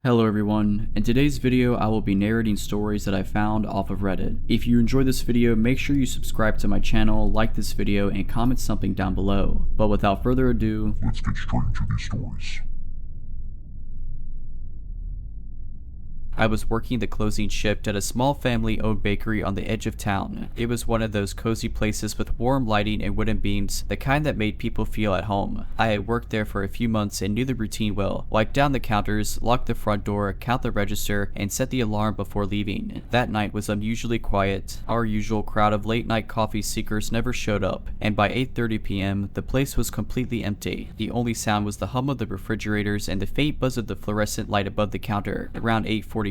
Hello everyone, in today's video I will be narrating stories that I found off of Reddit. If you enjoyed this video, make sure you subscribe to my channel, like this video, and comment something down below. But without further ado, let's get straight into these stories. I was working the closing shift at a small family-owned bakery on the edge of town. It was one of those cozy places with warm lighting and wooden beams, the kind that made people feel at home. I had worked there for a few months and knew the routine well. Wipe down the counters, lock the front door, count the register, and set the alarm before leaving. That night was unusually quiet. Our usual crowd of late-night coffee seekers never showed up, and by 8:30 p.m., the place was completely empty. The only sound was the hum of the refrigerators and the faint buzz of the fluorescent light above the counter. Around 8:45,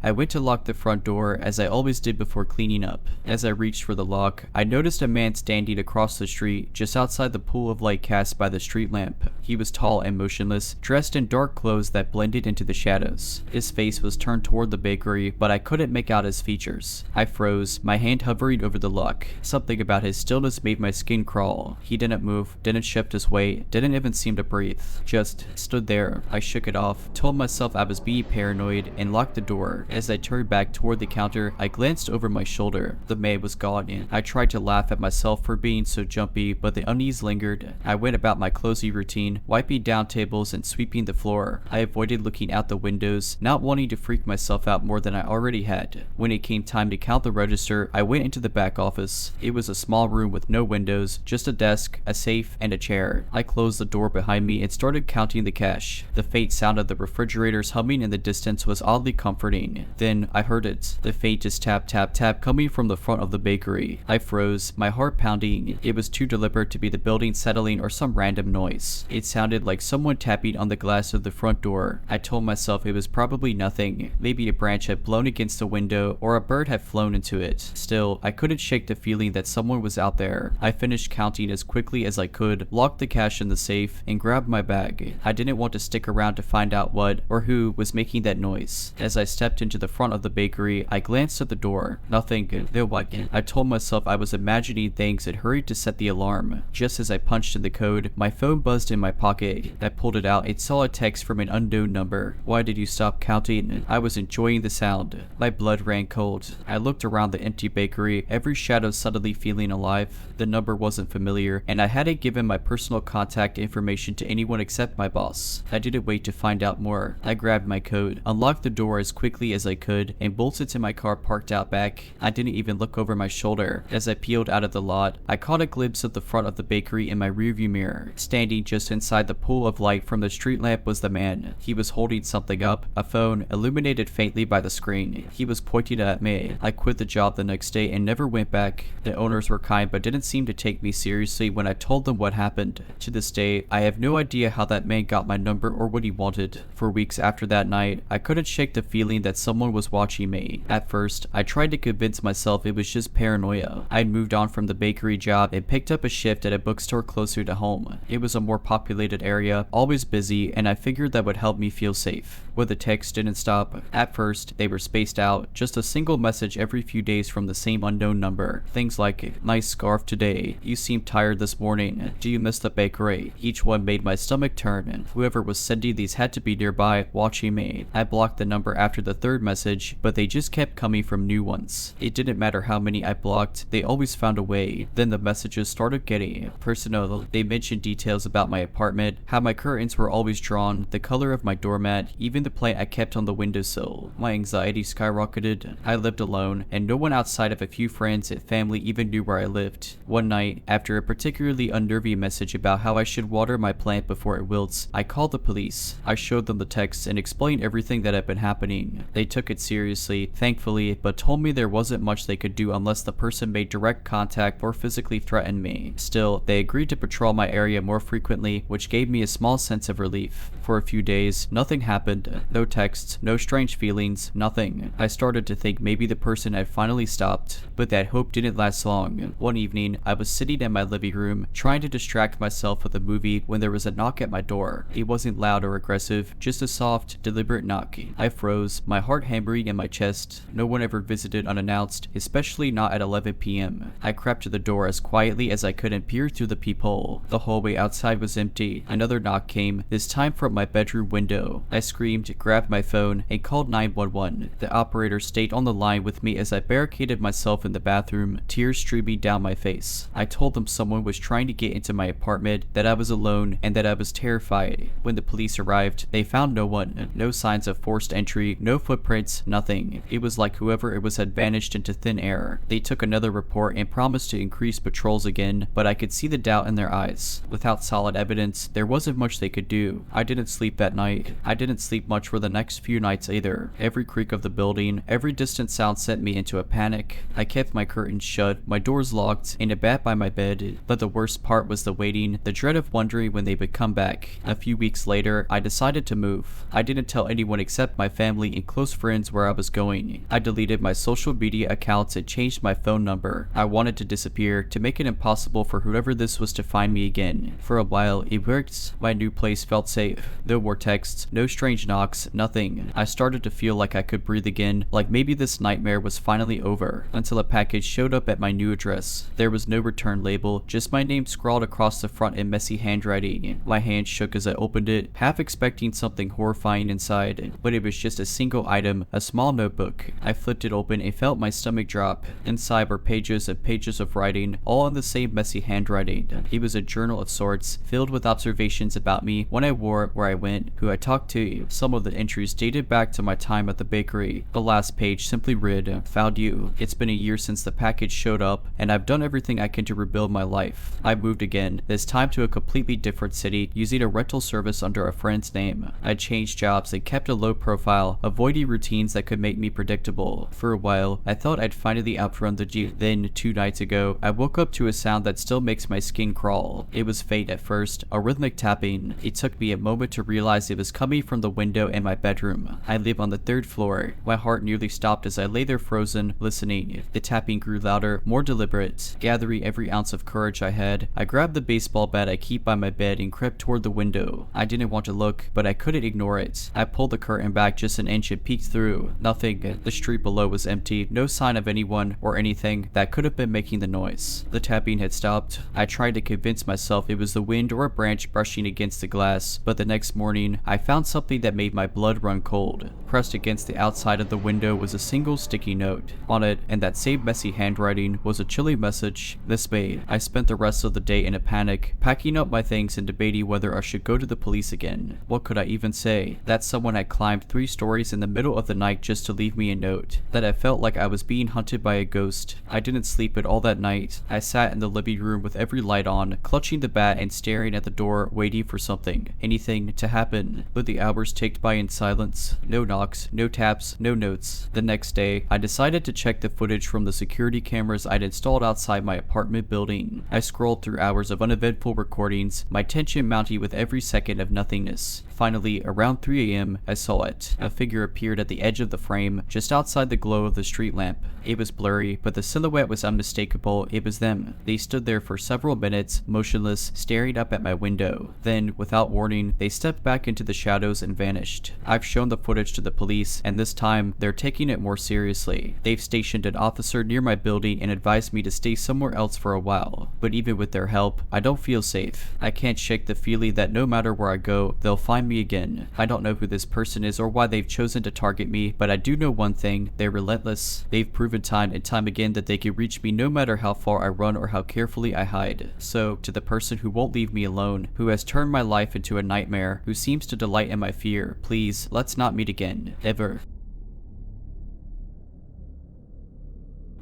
I went to lock the front door, as I always did before cleaning up. As I reached for the lock, I noticed a man standing across the street, just outside the pool of light cast by the street lamp. He was tall and motionless, dressed in dark clothes that blended into the shadows. His face was turned toward the bakery, but I couldn't make out his features. I froze, my hand hovering over the lock. Something about his stillness made my skin crawl. He didn't move, didn't shift his weight, didn't even seem to breathe. Just stood there. I shook it off, told myself I was being paranoid, and locked the door. As I turned back toward the counter, I glanced over my shoulder. The man was gone. I tried to laugh at myself for being so jumpy, but the unease lingered. I went about my closing routine, wiping down tables and sweeping the floor. I avoided looking out the windows, not wanting to freak myself out more than I already had. When it came time to count the register, I went into the back office. It was a small room with no windows, just a desk, a safe, and a chair. I closed the door behind me and started counting the cash. The faint sound of the refrigerators humming in the distance was oddly comforting. Then I heard it, the faintest tap tap tap coming from the front of the bakery. I froze, my heart pounding. It was too deliberate to be the building settling or some random noise. It sounded like someone tapping on the glass of the front door. I told myself it was probably nothing. Maybe a branch had blown against the window or a bird had flown into it. Still, I couldn't shake the feeling that someone was out there. I finished counting as quickly as I could, locked the cash in the safe, and grabbed my bag. I didn't want to stick around to find out what or who was making that noise. As I stepped into the front of the bakery, I glanced at the door. Nothing. There was. I told myself I was imagining things and hurried to set the alarm. Just as I punched in the code, my phone buzzed in my pocket. I pulled it out and saw a text from an unknown number. Why did you stop counting? I was enjoying the sound. My blood ran cold. I looked around the empty bakery, every shadow suddenly feeling alive. The number wasn't familiar, and I hadn't given my personal contact information to anyone except my boss. I didn't wait to find out more. I grabbed my code, unlocked the door as quickly as I could, and bolted to my car parked out back. I didn't even look over my shoulder. As I peeled out of the lot, I caught a glimpse of the front of the bakery in my rearview mirror. Standing just inside the pool of light from the street lamp was the man. He was holding something up, a phone, illuminated faintly by the screen. He was pointing at me. I quit the job the next day and never went back. The owners were kind but didn't seem to take me seriously when I told them what happened. To this day, I have no idea how that man got my number or what he wanted. For weeks after that night, I couldn't shake the feeling that someone was watching me. At first, I tried to convince myself it was just paranoia. I'd moved on from the bakery job and picked up a shift at a bookstore closer to home. It was a more populated area, always busy, and I figured that would help me feel safe. But the texts didn't stop. At first, they were spaced out, just a single message every few days from the same unknown number. Things like, nice scarf today, you seem tired this morning, do you miss the bakery? Each one made my stomach turn, and whoever was sending these had to be nearby, watching me. I blocked the number after the third message, but they just kept coming from new ones. It didn't matter how many I blocked, they always found a way. Then the messages started getting personal. They mentioned details about my apartment, how my curtains were always drawn, the color of my doormat, even the plant I kept on the windowsill. My anxiety skyrocketed. I lived alone, and no one outside of a few friends and family even knew where I lived. One night, after a particularly unnerving message about how I should water my plant before it wilts, I called the police. I showed them the text and explained everything that had been happening. They took it seriously, thankfully, but told me there wasn't much they could do unless the person made direct contact or physically threatened me. Still, they agreed to patrol my area more frequently, which gave me a small sense of relief. For a few days, nothing happened. No texts, no strange feelings, nothing. I started to think maybe the person had finally stopped, but that hope didn't last long. One evening, I was sitting in my living room, trying to distract myself with a movie when there was a knock at my door. It wasn't loud or aggressive, just a soft, deliberate knock. I froze froze, my heart hammering in my chest. No one ever visited unannounced, especially not at 11 p.m. I crept to the door as quietly as I could and peered through the peephole. The hallway outside was empty. Another knock came, this time from my bedroom window. I screamed, grabbed my phone, and called 911. The operator stayed on the line with me as I barricaded myself in the bathroom, tears streaming down my face. I told them someone was trying to get into my apartment, that I was alone, and that I was terrified. When the police arrived, they found no one, no signs of forced entry, no footprints, nothing. It was like whoever it was had vanished into thin air. They took another report and promised to increase patrols again, but I could see the doubt in their eyes. Without solid evidence, there wasn't much they could do. I didn't sleep that night. I didn't sleep much for the next few nights either. Every creak of the building, every distant sound sent me into a panic. I kept my curtains shut, my doors locked, and a bat by my bed. But the worst part was the waiting, the dread of wondering when they would come back. A few weeks later, I decided to move. I didn't tell anyone except my family and close friends where I was going. I deleted my social media accounts and changed my phone number. I wanted to disappear, to make it impossible for whoever this was to find me again. For a while, it worked. My new place felt safe. No more texts, no strange knocks, nothing. I started to feel like I could breathe again, like maybe this nightmare was finally over, until a package showed up at my new address. There was no return label, just my name scrawled across the front in messy handwriting. My hand shook as I opened it, half expecting something horrifying inside, but it was just a single item, a small notebook. I flipped it open and felt my stomach drop. Inside were pages and pages of writing, all in the same messy handwriting. It was a journal of sorts, filled with observations about me, when I wore, where I went, who I talked to. Some of the entries dated back to my time at the bakery. The last page simply read, "Found you. It's been a year since the package showed up, and I've done everything I can to rebuild my life. I moved again, this time to a completely different city, using a rental service under a friend's name. I changed jobs and kept a low profile, avoiding routines that could make me predictable. For a while, I thought I'd finally outrun the Jeep. Then, 2 nights ago, I woke up to a sound that still makes my skin crawl. It was faint at first, a rhythmic tapping. It took me a moment to realize it was coming from the window in my bedroom. I live on the 3rd floor. My heart nearly stopped as I lay there frozen, listening. The tapping grew louder, more deliberate. Gathering every ounce of courage I had, I grabbed the baseball bat I keep by my bed and crept toward the window. I didn't want to look, but I couldn't ignore it. I pulled the curtain back just an inch and peeked through. Nothing. The street below was empty, no sign of anyone or anything that could have been making the noise. The tapping had stopped. I tried to convince myself it was the wind or a branch brushing against the glass, but the next morning, I found something that made my blood run cold. Pressed against the outside of the window was a single sticky note. On it, in that same messy handwriting, was a chilly message. This made. I spent the rest of the day in a panic, packing up my things and debating whether I should go to the police again. What could I even say? That someone had climbed 3 stories in the middle of the night just to leave me a note. That I felt like I was being hunted by a ghost. I didn't sleep at all that night. I sat in the living room with every light on, clutching the bat and staring at the door, waiting for something, anything, to happen. But the hours ticked by in silence. No knocks, no taps, no notes. The next day, I decided to check the footage from the security cameras I'd installed outside my apartment building. I scrolled through hours of uneventful recordings, my tension mounting with every second of nothingness. Finally, around 3 a.m., I saw it. A figure appeared at the edge of the frame, just outside the glow of the street lamp. It was blurry, but the silhouette was unmistakable. It was them. They stood there for several minutes, motionless, staring up at my window. Then, without warning, they stepped back into the shadows and vanished. I've shown the footage to the police, and this time, they're taking it more seriously. They've stationed an officer near my building and advised me to stay somewhere else for a while. But even with their help, I don't feel safe. I can't shake the feeling that no matter where I go, they'll find me again. I don't know who this person is or why they've chosen to target me, but I do know one thing: they're relentless. They've proven time and time again that they can reach me no matter how far I run or how carefully I hide. So, to the person who won't leave me alone, who has turned my life into a nightmare, who seems to delight in my fear, please, let's not meet again. Ever.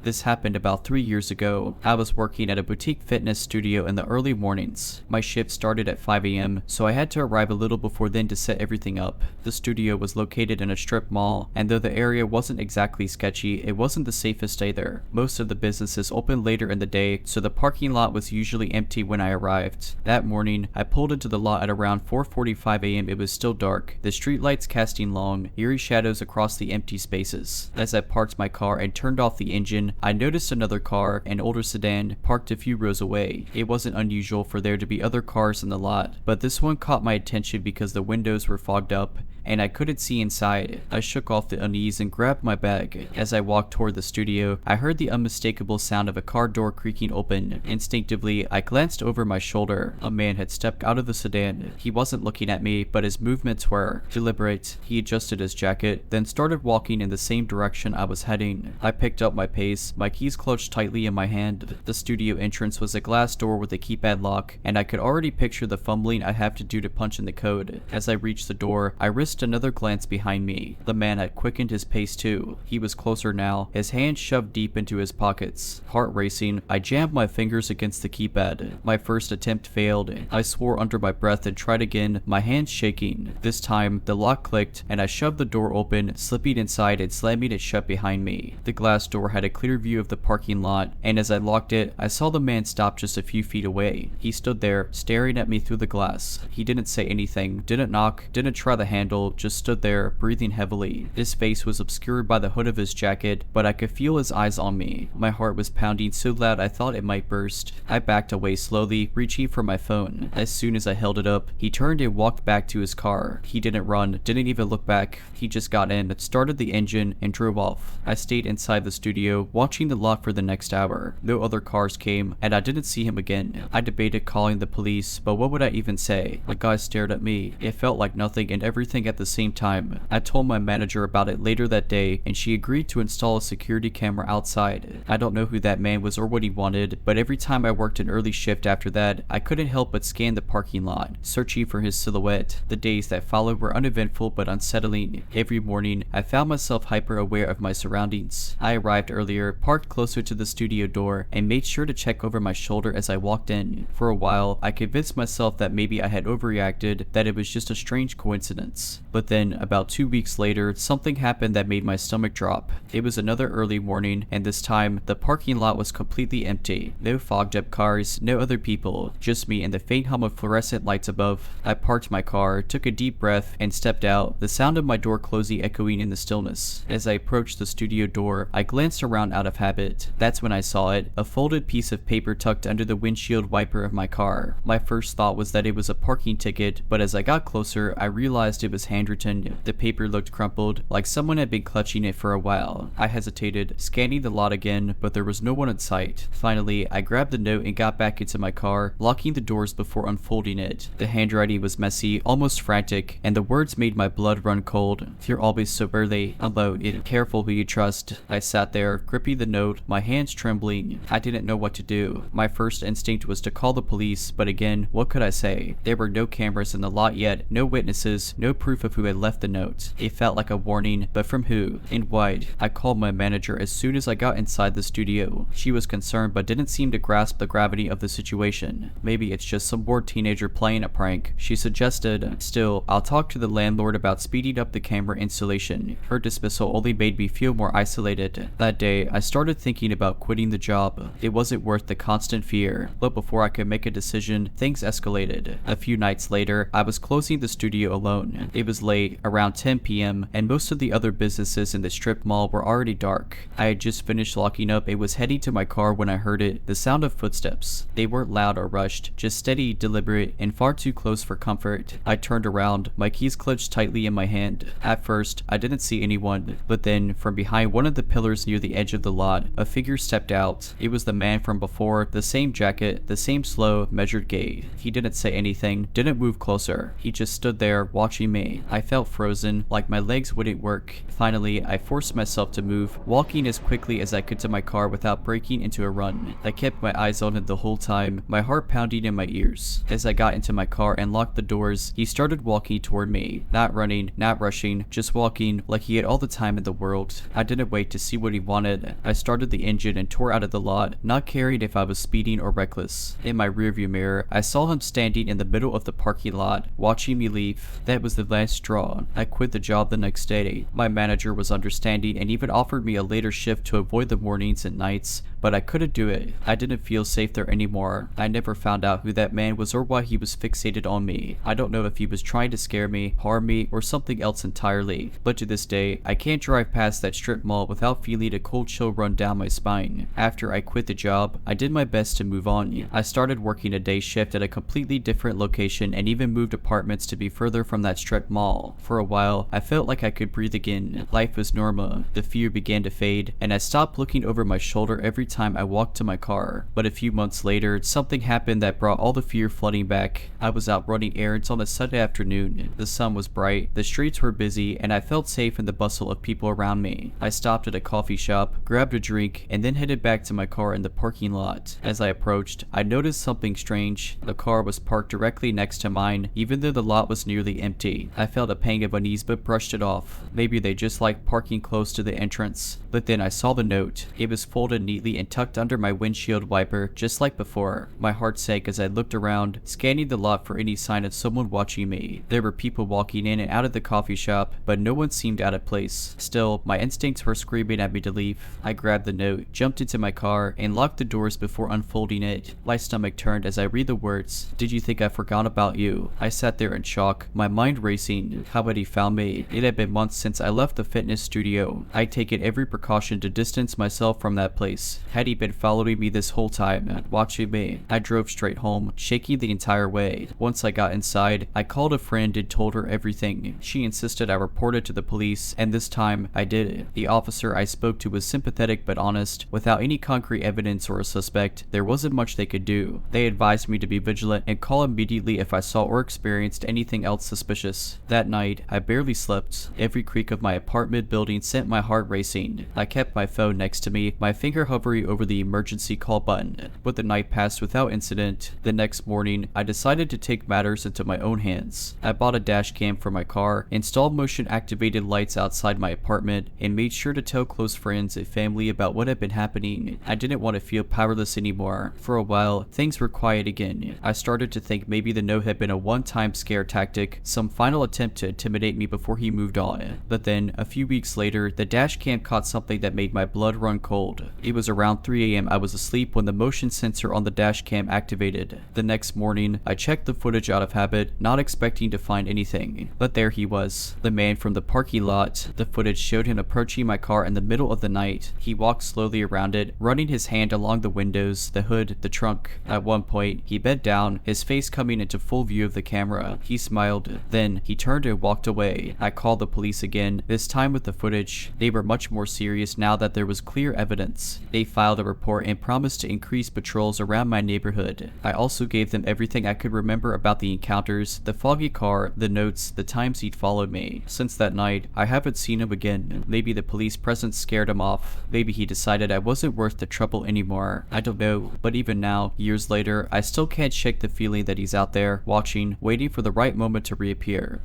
This happened about 3 years ago. I was working at a boutique fitness studio in the early mornings. My shift started at 5 a.m., so I had to arrive a little before then to set everything up. The studio was located in a strip mall, and though the area wasn't exactly sketchy, it wasn't the safest either. Most of the businesses opened later in the day, so the parking lot was usually empty when I arrived. That morning, I pulled into the lot at around 4:45 a.m. It was still dark, the streetlights casting long, eerie shadows across the empty spaces. As I parked my car and turned off the engine, I noticed another car, an older sedan, parked a few rows away. It wasn't unusual for there to be other cars in the lot, but this one caught my attention because the windows were fogged up and I couldn't see inside. I shook off the unease and grabbed my bag. As I walked toward the studio, I heard the unmistakable sound of a car door creaking open. Instinctively, I glanced over my shoulder. A man had stepped out of the sedan. He wasn't looking at me, but his movements were deliberate. He adjusted his jacket, then started walking in the same direction I was heading. I picked up my pace, my keys clutched tightly in my hand. The studio entrance was a glass door with a keypad lock, and I could already picture the fumbling I'd have to do to punch in the code. As I reached the door, I risked another glance behind me. The man had quickened his pace too. He was closer now, his hands shoved deep into his pockets. Heart racing, I jammed my fingers against the keypad. My first attempt failed. I swore under my breath and tried again, my hands shaking. This time, the lock clicked, and I shoved the door open, slipping inside and slamming it shut behind me. The glass door had a clear view of the parking lot, and as I locked it, I saw the man stop just a few feet away. He stood there, staring at me through the glass. He didn't say anything, didn't knock, didn't try the handle, just stood there, breathing heavily. His face was obscured by the hood of his jacket, but I could feel his eyes on me. My heart was pounding so loud I thought it might burst. I backed away slowly, reaching for my phone. As soon as I held it up, he turned and walked back to his car. He didn't run, didn't even look back. He just got in, started the engine, and drove off. I stayed inside the studio, watching the lot for the next hour. No other cars came, and I didn't see him again. I debated calling the police, but what would I even say? The guy stared at me. It felt like nothing and everything at the same time. I told my manager about it later that day, and she agreed to install a security camera outside. I don't know who that man was or what he wanted, but every time I worked an early shift after that, I couldn't help but scan the parking lot, searching for his silhouette. The days that followed were uneventful but unsettling. Every morning, I found myself hyper aware of my surroundings. I arrived earlier, parked closer to the studio door, and made sure to check over my shoulder as I walked in. For a while, I convinced myself that maybe I had overreacted, that it was just a strange coincidence. But then, about 2 weeks later, something happened that made my stomach drop. It was another early morning, and this time, the parking lot was completely empty. No fogged up cars, no other people, just me and the faint hum of fluorescent lights above. I parked my car, took a deep breath, and stepped out, the sound of my door closing echoing in the stillness. As I approached the studio door, I glanced around out of habit. That's when I saw it, a folded piece of paper tucked under the windshield wiper of my car. My first thought was that it was a parking ticket, but as I got closer, I realized it was handwritten. The paper looked crumpled, like someone had been clutching it for a while. I hesitated, scanning the lot again, but there was no one in sight. Finally, I grabbed the note and got back into my car, locking the doors before unfolding it. The handwriting was messy, almost frantic, and the words made my blood run cold. "You're always so early, alone, and careful who you trust." I sat there, gripping the note, my hands trembling. I didn't know what to do. My first instinct was to call the police, but again, what could I say? There were no cameras in the lot yet, no witnesses, no proof of who had left the note. It felt like a warning, but from who? And why? I called my manager as soon as I got inside the studio. She was concerned but didn't seem to grasp the gravity of the situation. Maybe it's just some bored teenager playing a prank, she suggested. Still, I'll talk to the landlord about speeding up the camera installation. Her dismissal only made me feel more isolated. That day, I started thinking about quitting the job. It wasn't worth the constant fear. But before I could make a decision, things escalated. A few nights later, I was closing the studio alone. It was late, around 10 p.m., and most of the other businesses in the strip mall were already dark. I had just finished locking up and was heading to my car when I heard it, the sound of footsteps. They weren't loud or rushed, just steady, deliberate, and far too close for comfort. I turned around, my keys clenched tightly in my hand. At first, I didn't see anyone, but then, from behind one of the pillars near the edge of the lot, a figure stepped out. It was the man from before, the same jacket, the same slow, measured gait. He didn't say anything, didn't move closer. He just stood there, watching me. I felt frozen, like my legs wouldn't work. Finally, I forced myself to move, walking as quickly as I could to my car without breaking into a run. I kept my eyes on him the whole time, my heart pounding in my ears. As I got into my car and locked the doors, he started walking toward me. Not running, not rushing, just walking like he had all the time in the world. I didn't wait to see what he wanted. I started the engine and tore out of the lot, not caring if I was speeding or reckless. In my rearview mirror, I saw him standing in the middle of the parking lot, watching me leave. That was the last straw. I quit the job the next day. My manager was understanding and even offered me a later shift to avoid the mornings and nights, but I couldn't do it. I didn't feel safe there anymore. I never found out who that man was or why he was fixated on me. I don't know if he was trying to scare me, harm me, or something else entirely, but to this day, I can't drive past that strip mall without feeling a cold chill run down my spine. After I quit the job, I did my best to move on. I started working a day shift at a completely different location and even moved apartments to be further from that strip mall. For a while, I felt like I could breathe again. Life was normal. The fear began to fade, and I stopped looking over my shoulder every time I walked to my car. But a few months later, something happened that brought all the fear flooding back. I was out running errands on a Sunday afternoon. The sun was bright, the streets were busy, and I felt safe in the bustle of people around me. I stopped at a coffee shop, grabbed a drink, and then headed back to my car in the parking lot. As I approached, I noticed something strange. The car was parked directly next to mine, even though the lot was nearly empty. I felt a pang of unease but brushed it off. Maybe they just liked parking close to the entrance. But then I saw the note. It was folded neatly and tucked under my windshield wiper, just like before. My heart sank as I looked around, scanning the lot for any sign of someone watching me. There were people walking in and out of the coffee shop, but no one seemed out of place. Still, my instincts were screaming at me to leave. I grabbed the note, jumped into my car, and locked the doors before unfolding it. My stomach turned as I read the words, "Did you think I forgot about you?" I sat there in shock, my mind racing. How had he found me? It had been months since I left the fitness studio. I'd taken every precaution to distance myself from that place. Had he been following me this whole time, watching me? I drove straight home, shaking the entire way. Once I got inside, I called a friend and told her everything. She insisted I report it to the police, and this time, I did it. The officer I spoke to was sympathetic but honest. Without any concrete evidence or a suspect, there wasn't much they could do. They advised me to be vigilant and call immediately if I saw or experienced anything else suspicious. That night, I barely slept. Every creak of my apartment building sent my heart racing. I kept my phone next to me, my finger hovering over the emergency call button. But the night passed without incident. The next morning, I decided to take matters into my own hands. I bought a dash cam for my car, installed motion-activated lights outside my apartment, and made sure to tell close friends and family about what had been happening. I didn't want to feel powerless anymore. For a while, things were quiet again. I started to think maybe the note had been a one-time scare tactic, some final attempt to intimidate me before he moved on. But then, a few weeks later, the dash cam caught something that made my blood run cold. It was around 3 a.m. I was asleep when the motion sensor on the dash cam activated. The next morning, I checked the footage out of habit, not expecting to find anything. But there he was, the man from the parking lot. The footage showed him approaching my car in the middle of the night. He walked slowly around it, running his hand along the windows, the hood, the trunk. At one point, he bent down, his face coming into full view of the camera. He smiled. Then, he turned and walked away. I called the police again, this time with the footage. They were much more serious now that there was clear evidence. They filed a report and promised to increase patrols around my neighborhood. I also gave them everything I could remember about the encounters, the foggy car, the notes, the times he'd followed me. Since that night, I haven't seen him again. Maybe the police presence scared him off. Maybe he decided I wasn't worth the trouble anymore. I don't know, but even now, years later, I still can't shake the feeling that he's out there, watching, waiting for the right moment to reappear.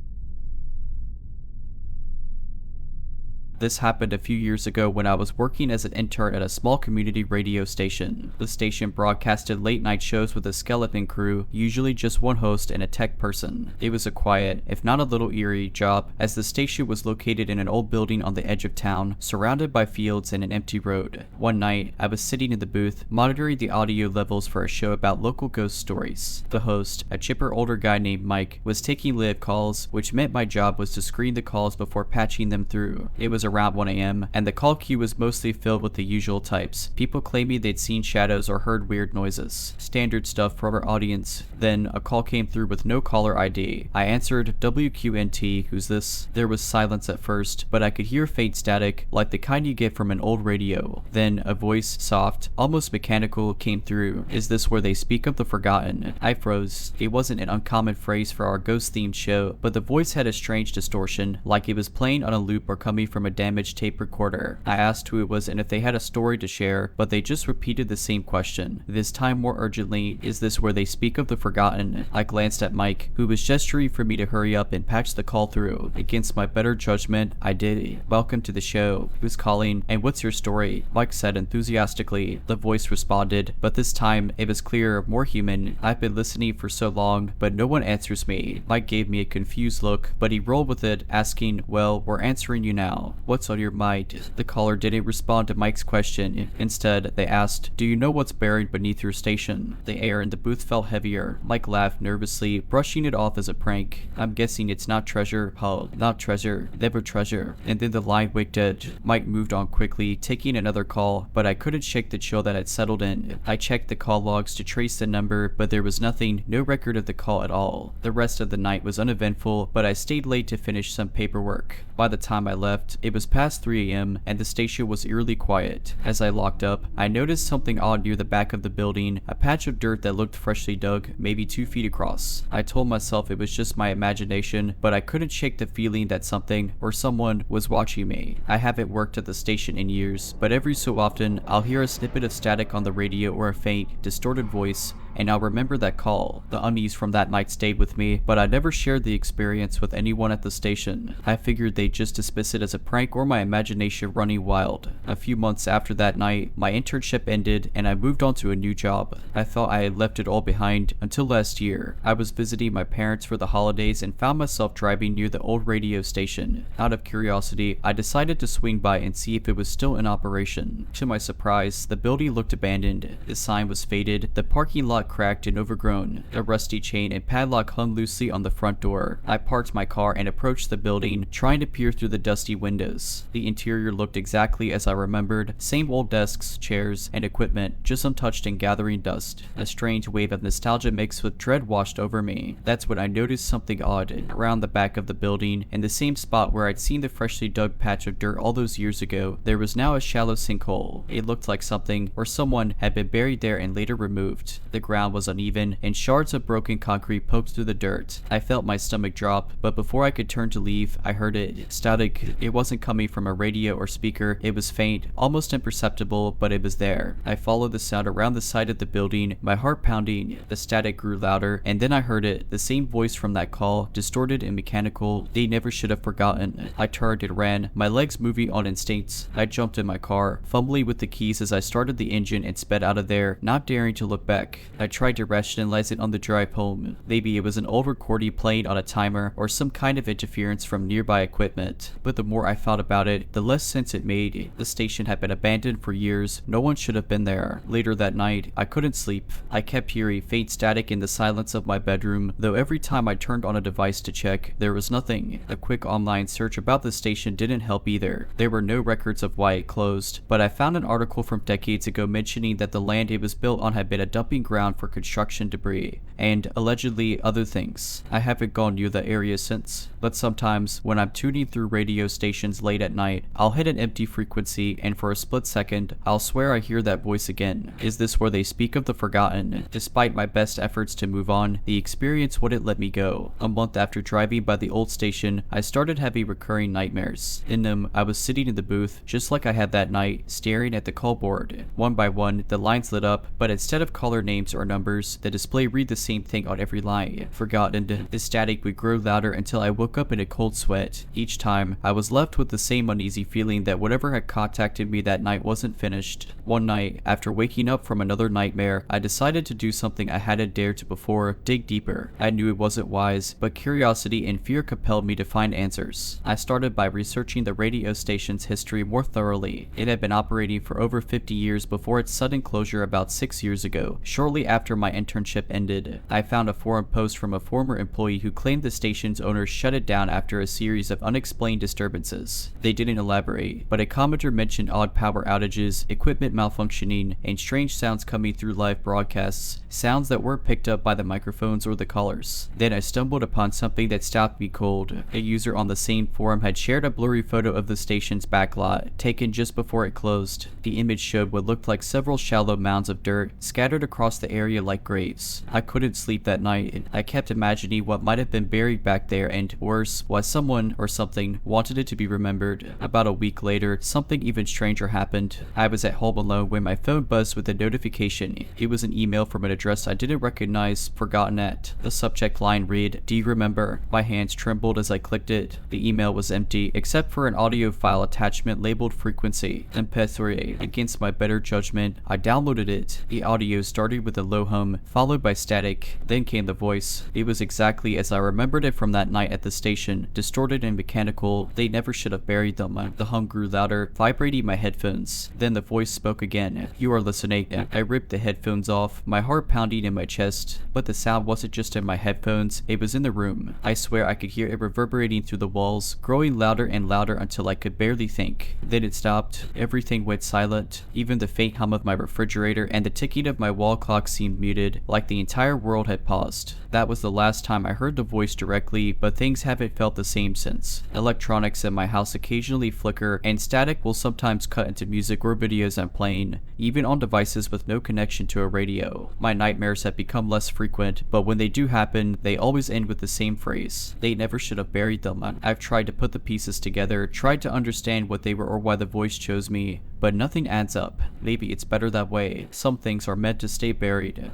This happened a few years ago when I was working as an intern at a small community radio station. The station broadcasted late night shows with a skeleton crew, usually just one host and a tech person. It was a quiet, if not a little eerie, job, as the station was located in an old building on the edge of town, surrounded by fields and an empty road. One night, I was sitting in the booth, monitoring the audio levels for a show about local ghost stories. The host, a chipper older guy named Mike, was taking live calls, which meant my job was to screen the calls before patching them through. It was around 1 a.m., and the call queue was mostly filled with the usual types. People claiming they'd seen shadows or heard weird noises. Standard stuff for our audience. Then, a call came through with no caller ID. I answered, "WQNT, who's this?" There was silence at first, but I could hear faint static, like the kind you get from an old radio. Then, a voice, soft, almost mechanical, came through. "Is this where they speak of the forgotten?" I froze. It wasn't an uncommon phrase for our ghost-themed show, but the voice had a strange distortion, like it was playing on a loop or coming from a damaged tape recorder. I asked who it was and if they had a story to share, but they just repeated the same question. This time more urgently, "Is this where they speak of the forgotten?" I glanced at Mike, who was gesturing for me to hurry up and patch the call through. Against my better judgment, I did. "Welcome to the show. Who's calling? And what's your story?" Mike said enthusiastically. The voice responded, but this time it was clearer, more human. "I've been listening for so long, but no one answers me." Mike gave me a confused look, but he rolled with it, asking, "Well, we're answering you now. "What's on your mind?" The caller didn't respond to Mike's question. Instead, they asked, "Do you know what's buried beneath your station?" The air in the booth felt heavier. Mike laughed nervously, brushing it off as a prank. "I'm guessing it's not treasure, Paul. Not treasure. Never treasure." And then the line went dead. Mike moved on quickly, taking another call, but I couldn't shake the chill that had settled in. I checked the call logs to trace the number, but there was nothing, no record of the call at all. The rest of the night was uneventful, but I stayed late to finish some paperwork. By the time I left, it was past 3 a.m. and the station was eerily quiet. As I locked up, I noticed something odd near the back of the building, a patch of dirt that looked freshly dug, maybe 2 feet across. I told myself it was just my imagination, but I couldn't shake the feeling that something or someone was watching me. I haven't worked at the station in years, but every so often, I'll hear a snippet of static on the radio or a faint, distorted voice, and I'll remember that call. The unease from that night stayed with me, but I never shared the experience with anyone at the station. I figured they'd just dismiss it as a prank or my imagination running wild. A few months after that night, my internship ended and I moved on to a new job. I thought I had left it all behind until last year. I was visiting my parents for the holidays and found myself driving near the old radio station. Out of curiosity, I decided to swing by and see if it was still in operation. To my surprise, the building looked abandoned. The sign was faded, the parking lot cracked and overgrown. A rusty chain and padlock hung loosely on the front door. I parked my car and approached the building, trying to peer through the dusty windows. The interior looked exactly as I remembered, same old desks, chairs, and equipment, just untouched and gathering dust. A strange wave of nostalgia mixed with dread washed over me. That's when I noticed something odd. Around the back of the building, in the same spot where I'd seen the freshly dug patch of dirt all those years ago, there was now a shallow sinkhole. It looked like something or someone had been buried there and later removed. The ground was uneven, and shards of broken concrete poked through the dirt. I felt my stomach drop, but before I could turn to leave, I heard it. Static. It wasn't coming from a radio or speaker. It was faint, almost imperceptible, but it was there. I followed the sound around the side of the building, my heart pounding. The static grew louder, and then I heard it, the same voice from that call, distorted and mechanical. They never should have forgotten. I turned and ran, my legs moving on instincts. I jumped in my car, fumbling with the keys as I started the engine and sped out of there, not daring to look back. I tried to rationalize it on the drive home. Maybe it was an old recording playing on a timer or some kind of interference from nearby equipment. But the more I thought about it, the less sense it made. The station had been abandoned for years. No one should have been there. Later that night, I couldn't sleep. I kept hearing faint static in the silence of my bedroom, though every time I turned on a device to check, there was nothing. A quick online search about the station didn't help either. There were no records of why it closed, but I found an article from decades ago mentioning that the land it was built on had been a dumping ground for construction debris, and allegedly other things. I haven't gone near the area since, but sometimes when I'm tuning through radio stations late at night, I'll hit an empty frequency and for a split second, I'll swear I hear that voice again. Is this where they speak of the forgotten? Despite my best efforts to move on, the experience wouldn't let me go. A month after driving by the old station, I started having recurring nightmares. In them, I was sitting in the booth, just like I had that night, staring at the call board. One by one, the lines lit up, but instead of caller names or numbers, the display read the same thing on every line. Forgotten. The static would grow louder until I woke up in a cold sweat. Each time, I was left with the same uneasy feeling that whatever had contacted me that night wasn't finished. One night, after waking up from another nightmare, I decided to do something I hadn't dared to before, dig deeper. I knew it wasn't wise, but curiosity and fear compelled me to find answers. I started by researching the radio station's history more thoroughly. It had been operating for over 50 years before its sudden closure about 6 years ago, shortly after my internship ended. I found a forum post from a former employee who claimed the station's owners shut it down after a series of unexplained disturbances. They didn't elaborate, but a commenter mentioned odd power outages, equipment malfunctioning, and strange sounds coming through live broadcasts, sounds that weren't picked up by the microphones or the callers. Then I stumbled upon something that stopped me cold. A user on the same forum had shared a blurry photo of the station's backlot, taken just before it closed. The image showed what looked like several shallow mounds of dirt scattered across the area like graves. I couldn't sleep that night. I kept imagining what might have been buried back there and, worse, why someone or something wanted it to be remembered. About a week later, something even stranger happened. I was at home alone when my phone buzzed with a notification. It was an email from an address I didn't recognize, forgotten at. The subject line read, "Do you remember?" My hands trembled as I clicked it. The email was empty, except for an audio file attachment labeled frequency. MP3. Against my better judgment, I downloaded it. The audio started with a low hum, followed by static. Then came the voice. It was exactly as I remembered it from that night at the station, distorted and mechanical. They never should have buried them. The hum grew louder, vibrating my headphones. Then the voice spoke again. "You are listening." I ripped the headphones off, my heart pounding in my chest. But the sound wasn't just in my headphones, it was in the room. I swear I could hear it reverberating through the walls, growing louder and louder until I could barely think. Then it stopped. Everything went silent. Even the faint hum of my refrigerator and the ticking of my wall clock seemed muted, like the entire world had paused. That was the last time I heard the voice directly, but things haven't felt the same since. Electronics in my house occasionally flicker, and static will sometimes cut into music or videos I'm playing, even on devices with no connection to a radio. My nightmares have become less frequent, but when they do happen, they always end with the same phrase. They never should have buried them. I've tried to put the pieces together, tried to understand what they were or why the voice chose me, but nothing adds up. Maybe it's better that way. Some things are meant to stay buried.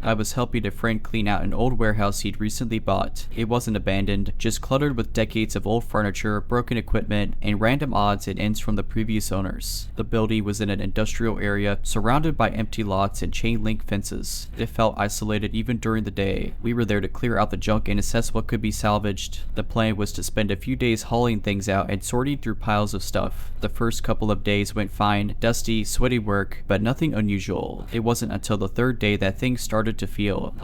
I was helping a friend clean out an old warehouse he'd recently bought. It wasn't abandoned, just cluttered with decades of old furniture, broken equipment, and random odds and ends from the previous owners. The building was in an industrial area, surrounded by empty lots and chain link fences. It felt isolated even during the day. We were there to clear out the junk and assess what could be salvaged. The plan was to spend a few days hauling things out and sorting through piles of stuff. The first couple of days went fine, dusty, sweaty work, but nothing unusual. It wasn't until the third day that things started to feel.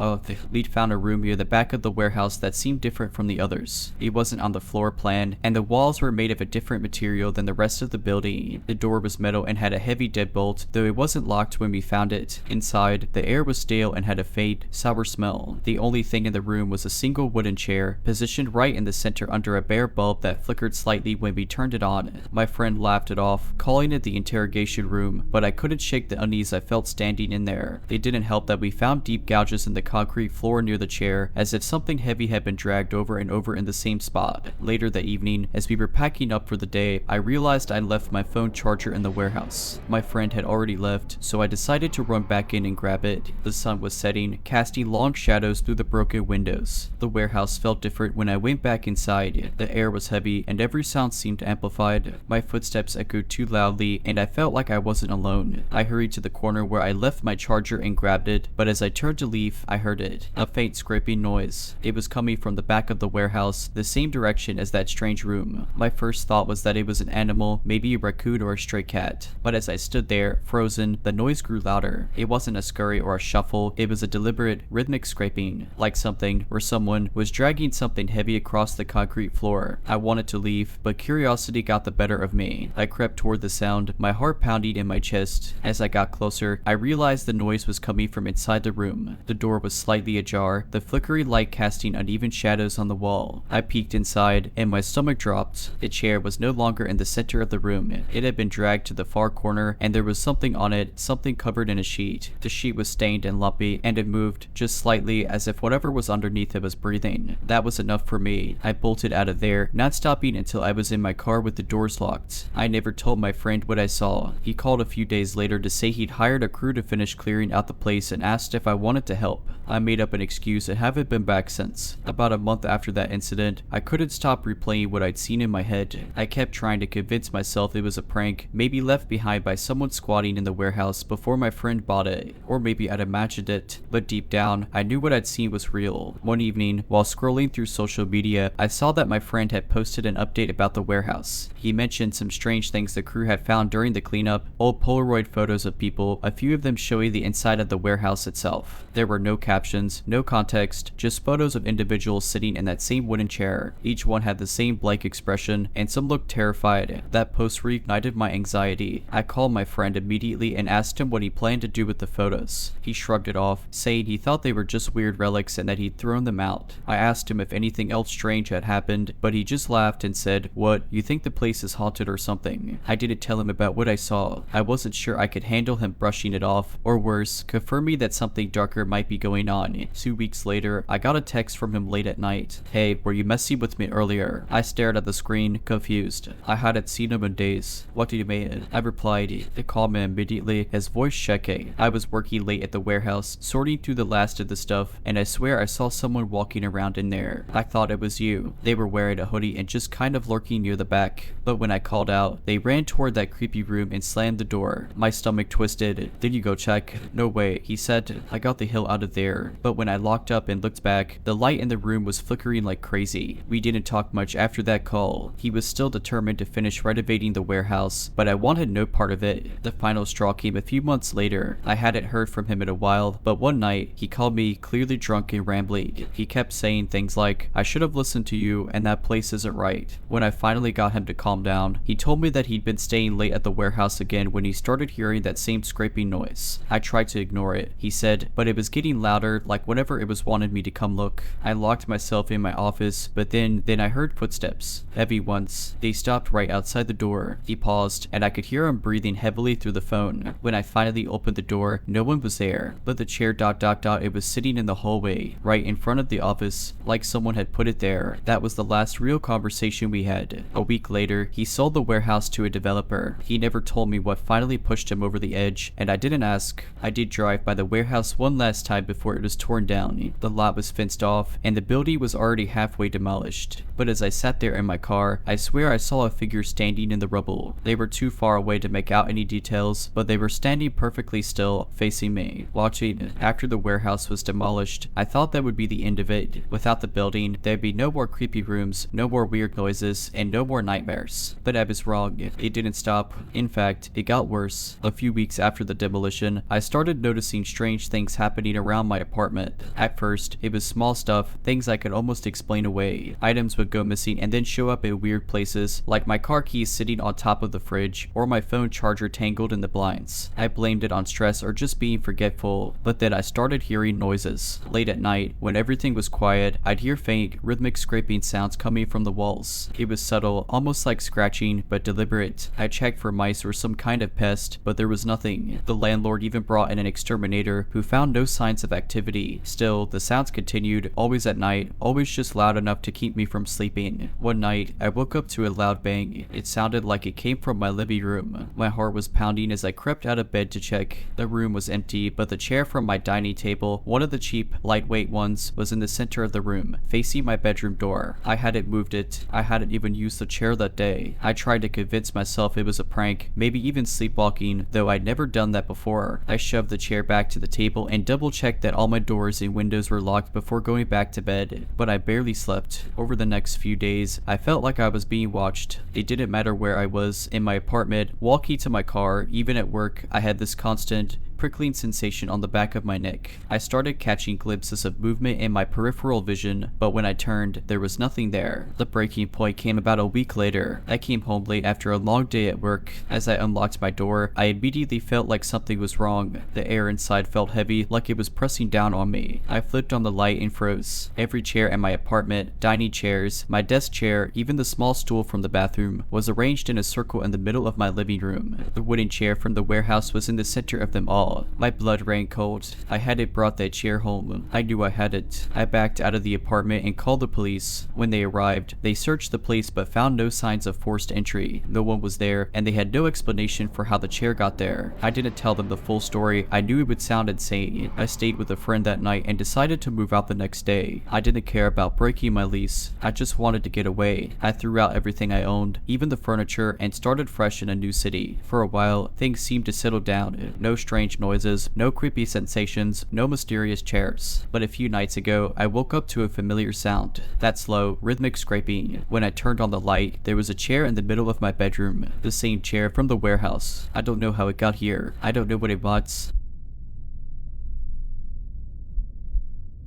We'd found a room near the back of the warehouse that seemed different from the others. It wasn't on the floor plan, and the walls were made of a different material than the rest of the building. The door was metal and had a heavy deadbolt, though it wasn't locked when we found it. Inside, the air was stale and had a faint, sour smell. The only thing in the room was a single wooden chair, positioned right in the center under a bare bulb that flickered slightly when we turned it on. My friend laughed it off, calling it the interrogation room, but I couldn't shake the unease I felt standing in there. It didn't help that we found deep gouges in the concrete floor near the chair, as if something heavy had been dragged over and over in the same spot. Later that evening, as we were packing up for the day, I realized I'd left my phone charger in the warehouse. My friend had already left, so I decided to run back in and grab it. The sun was setting, casting long shadows through the broken windows. The warehouse felt different when I went back inside. The air was heavy, and every sound seemed amplified. My footsteps echoed too loudly, and I felt like I wasn't alone. I hurried to the corner where I left my charger and grabbed it, but as I turned to leave, I heard it. A faint scraping noise. It was coming from the back of the warehouse, the same direction as that strange room. My first thought was that it was an animal, maybe a raccoon or a stray cat. But as I stood there, frozen, the noise grew louder. It wasn't a scurry or a shuffle, it was a deliberate, rhythmic scraping, like something or someone was dragging something heavy across the concrete floor. I wanted to leave, but curiosity got the better of me. I crept toward the sound, my heart pounding in my chest. As I got closer, I realized the noise was coming from inside the room. The door was slightly ajar, the flickering light casting uneven shadows on the wall. I peeked inside, and my stomach dropped. The chair was no longer in the center of the room. It had been dragged to the far corner, and there was something on it, something covered in a sheet. The sheet was stained and lumpy, and it moved, just slightly, as if whatever was underneath it was breathing. That was enough for me. I bolted out of there, not stopping until I was in my car with the doors locked. I never told my friend what I saw. He called a few days later to say he'd hired a crew to finish clearing out the place and asked if I wanted to help. I made up an excuse and haven't been back since. About a month after that incident, I couldn't stop replaying what I'd seen in my head. I kept trying to convince myself it was a prank, maybe left behind by someone squatting in the warehouse before my friend bought it, or maybe I'd imagined it, but deep down, I knew what I'd seen was real. One evening, while scrolling through social media, I saw that my friend had posted an update about the warehouse. He mentioned some strange things the crew had found during the cleanup, old Polaroid photos of people, a few of them showing the inside of the warehouse itself. There were no captions, no context, just photos of individuals sitting in that same wooden chair. Each one had the same blank expression, and some looked terrified. That post reignited my anxiety. I called my friend immediately and asked him what he planned to do with the photos. He shrugged it off, saying he thought they were just weird relics and that he'd thrown them out. I asked him if anything else strange had happened, but he just laughed and said, "What, you think the place is haunted or something?" I didn't tell him about what I saw. I wasn't sure I could handle him brushing it off, or worse, confirming that something dark darker might be going on. 2 weeks later, I got a text from him late at night. "Hey, were you messing with me earlier?" I stared at the screen, confused. I hadn't seen him in days. "What do you mean?" I replied. He called me immediately, his voice shaking. I was working late at the warehouse, sorting through the last of the stuff, and I swear I saw someone walking around in there. I thought it was you. They were wearing a hoodie and just kind of lurking near the back. But when I called out, they ran toward that creepy room and slammed the door. My stomach twisted. "Did you go check?" "No way," he said. "I got the hell out of there." But when I locked up and looked back, the light in the room was flickering like crazy. We didn't talk much after that call. He was still determined to finish renovating the warehouse, but I wanted no part of it. The final straw came a few months later. I hadn't heard from him in a while, but one night, he called me clearly drunk and rambling. He kept saying things like, "I should have listened to you, and that place isn't right." When I finally got him to calm down, he told me that he'd been staying late at the warehouse again when he started hearing that same scraping noise. I tried to ignore it, he said, but it was getting louder, like whenever it was wanted me to come look. I locked myself in my office, but then I heard footsteps. Heavy ones. They stopped right outside the door. He paused, and I could hear him breathing heavily through the phone. When I finally opened the door, no one was there, but the chair ... it was sitting in the hallway, right in front of the office, like someone had put it there. That was the last real conversation we had. A week later, he sold the warehouse to a developer. He never told me what finally pushed him over the edge, and I didn't ask. I did drive by the warehouse one last time before it was torn down. The lot was fenced off, and the building was already halfway demolished. But as I sat there in my car, I swear I saw a figure standing in the rubble. They were too far away to make out any details, but they were standing perfectly still, facing me, watching. After the warehouse was demolished, I thought that would be the end of it. Without the building, there'd be no more creepy rooms, no more weird noises, and no more nightmares. But I was wrong. It didn't stop. In fact, it got worse. A few weeks after the demolition, I started noticing strange things happening around my apartment. At first, it was small stuff, things I could almost explain away. Items would go missing and then show up in weird places, like my car keys sitting on top of the fridge, or my phone charger tangled in the blinds. I blamed it on stress or just being forgetful, but then I started hearing noises. Late at night, when everything was quiet, I'd hear faint, rhythmic scraping sounds coming from the walls. It was subtle, almost like scratching, but deliberate. I checked for mice or some kind of pest, but there was nothing. The landlord even brought in an exterminator who found no signs of activity. Still, the sounds continued, always at night, always just loud enough to keep me from sleeping. One night, I woke up to a loud bang. It sounded like it came from my living room. My heart was pounding as I crept out of bed to check. The room was empty, but the chair from my dining table, one of the cheap, lightweight ones, was in the center of the room, facing my bedroom door. I hadn't moved it. I hadn't even used the chair that day. I tried to convince myself it was a prank, maybe even sleepwalking, though I'd never done that before. I shoved the chair back to the table and double-checked that all my doors and windows were locked before going back to bed, but I barely slept. Over the next few days, I felt like I was being watched. It didn't matter where I was, in my apartment, walking to my car, even at work, I had this constant, prickling sensation on the back of my neck. I started catching glimpses of movement in my peripheral vision, but when I turned, there was nothing there. The breaking point came about a week later. I came home late after a long day at work. As I unlocked my door, I immediately felt like something was wrong. The air inside felt heavy, like it was pressing down on me. I flipped on the light and froze. Every chair in my apartment, dining chairs, my desk chair, even the small stool from the bathroom, was arranged in a circle in the middle of my living room. The wooden chair from the warehouse was in the center of them all. My blood ran cold. I hadn't brought that chair home. I knew I had it. I backed out of the apartment and called the police. When they arrived, they searched the place but found no signs of forced entry. No one was there, and they had no explanation for how the chair got there. I didn't tell them the full story. I knew it would sound insane. I stayed with a friend that night and decided to move out the next day. I didn't care about breaking my lease. I just wanted to get away. I threw out everything I owned, even the furniture, and started fresh in a new city. For a while, things seemed to settle down. No strange noises, no creepy sensations, no mysterious chairs. But a few nights ago, I woke up to a familiar sound. That slow, rhythmic scraping. When I turned on the light, there was a chair in the middle of my bedroom. The same chair from the warehouse. I don't know how it got here. I don't know what it wants.